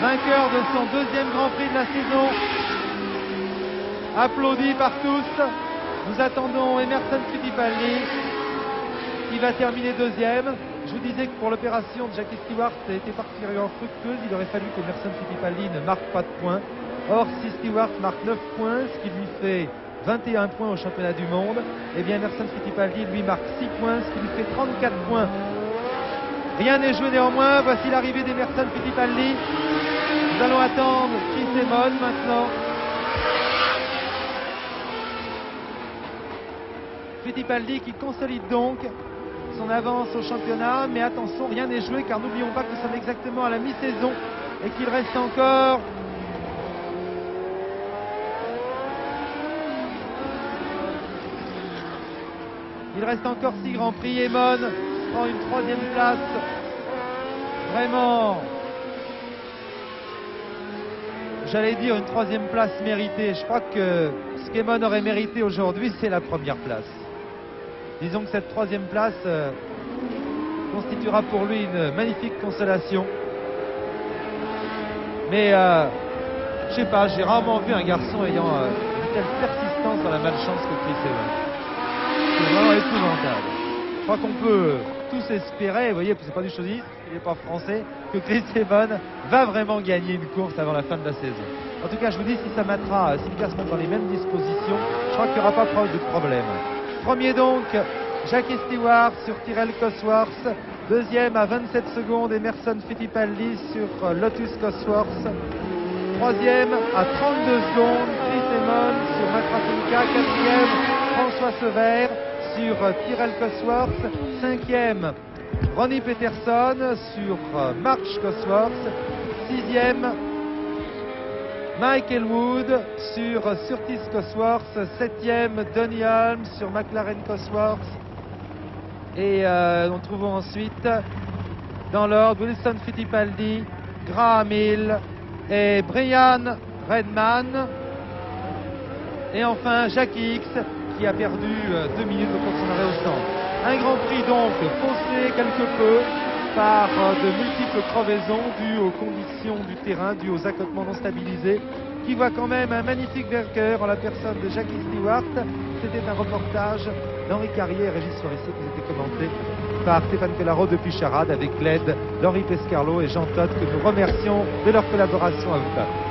vainqueur de son deuxième Grand Prix de la saison, applaudi par tous. Nous attendons Emerson Fittipaldi qui va terminer deuxième. Je vous disais que pour l'opération de Jackie Stewart, ça a été particulièrement fructueuse. Il aurait fallu qu'Emerson Fittipaldi ne marque pas de points. Or, si Stewart marque 9 points, ce qui lui fait 21 points au championnat du monde, eh bien Emerson Fittipaldi lui marque 6 points, ce qui lui fait 34 points. Rien n'est joué néanmoins. Voici l'arrivée d'Emerson Fittipaldi. Nous allons attendre Chris Amon maintenant. Fittipaldi qui consolide donc son avance au championnat, mais attention, rien n'est joué car n'oublions pas que nous sommes exactement à la mi-saison et qu'il reste encore il reste encore 6 Grands Prix. Amon prend une 3e place, vraiment, j'allais dire une 3e place méritée. Je crois que ce qu'Amon aurait mérité aujourd'hui, c'est la 1re place. Disons que cette 3e place constituera pour lui une magnifique consolation. Mais je sais pas, j'ai rarement vu un garçon ayant une telle persistance dans la malchance que Chris Amon. C'est vraiment épouvantable. Je crois qu'on peut tous espérer, vous voyez, c'est pas du chaudisme, il n'est pas français, que Chris Amon va vraiment gagner une course avant la fin de la saison. En tout cas, je vous dis, si ça mettra, si le gars se monte dans les mêmes dispositions, je crois qu'il n'y aura pas de problème. Premier donc, Jackie Stewart sur Tyrrell Cosworth. Deuxième à 27 secondes, Emerson Fittipaldi sur Lotus Cosworth. Troisième à 32 secondes, Chris Amon sur Matra. Quatrième, François Sever sur Tyrrell Cosworth. Cinquième, Ronnie Peterson sur March Cosworth. Sixième, Michael Wood sur Surtees Cosworth. 7e, Donny Hulme sur McLaren Cosworth. Et nous trouvons ensuite dans l'ordre Wilson Fittipaldi, Graham Hill et Brian Redman. Et enfin Jackie X qui a perdu 2 minutes au cours de son arrêt au centre. Un Grand Prix donc faussé quelque peu par de multiples crevaisons dues aux conditions du terrain, dues aux accotements non stabilisés, qui voit quand même un magnifique vainqueur en la personne de Jackie Stewart. C'était un reportage d'Henri Carrier et Régis Forissier qui était commenté par Stéphane Collaro depuis Charade avec l'aide d'Henri Pescarlo et Jean Todt que nous remercions de leur collaboration à vous.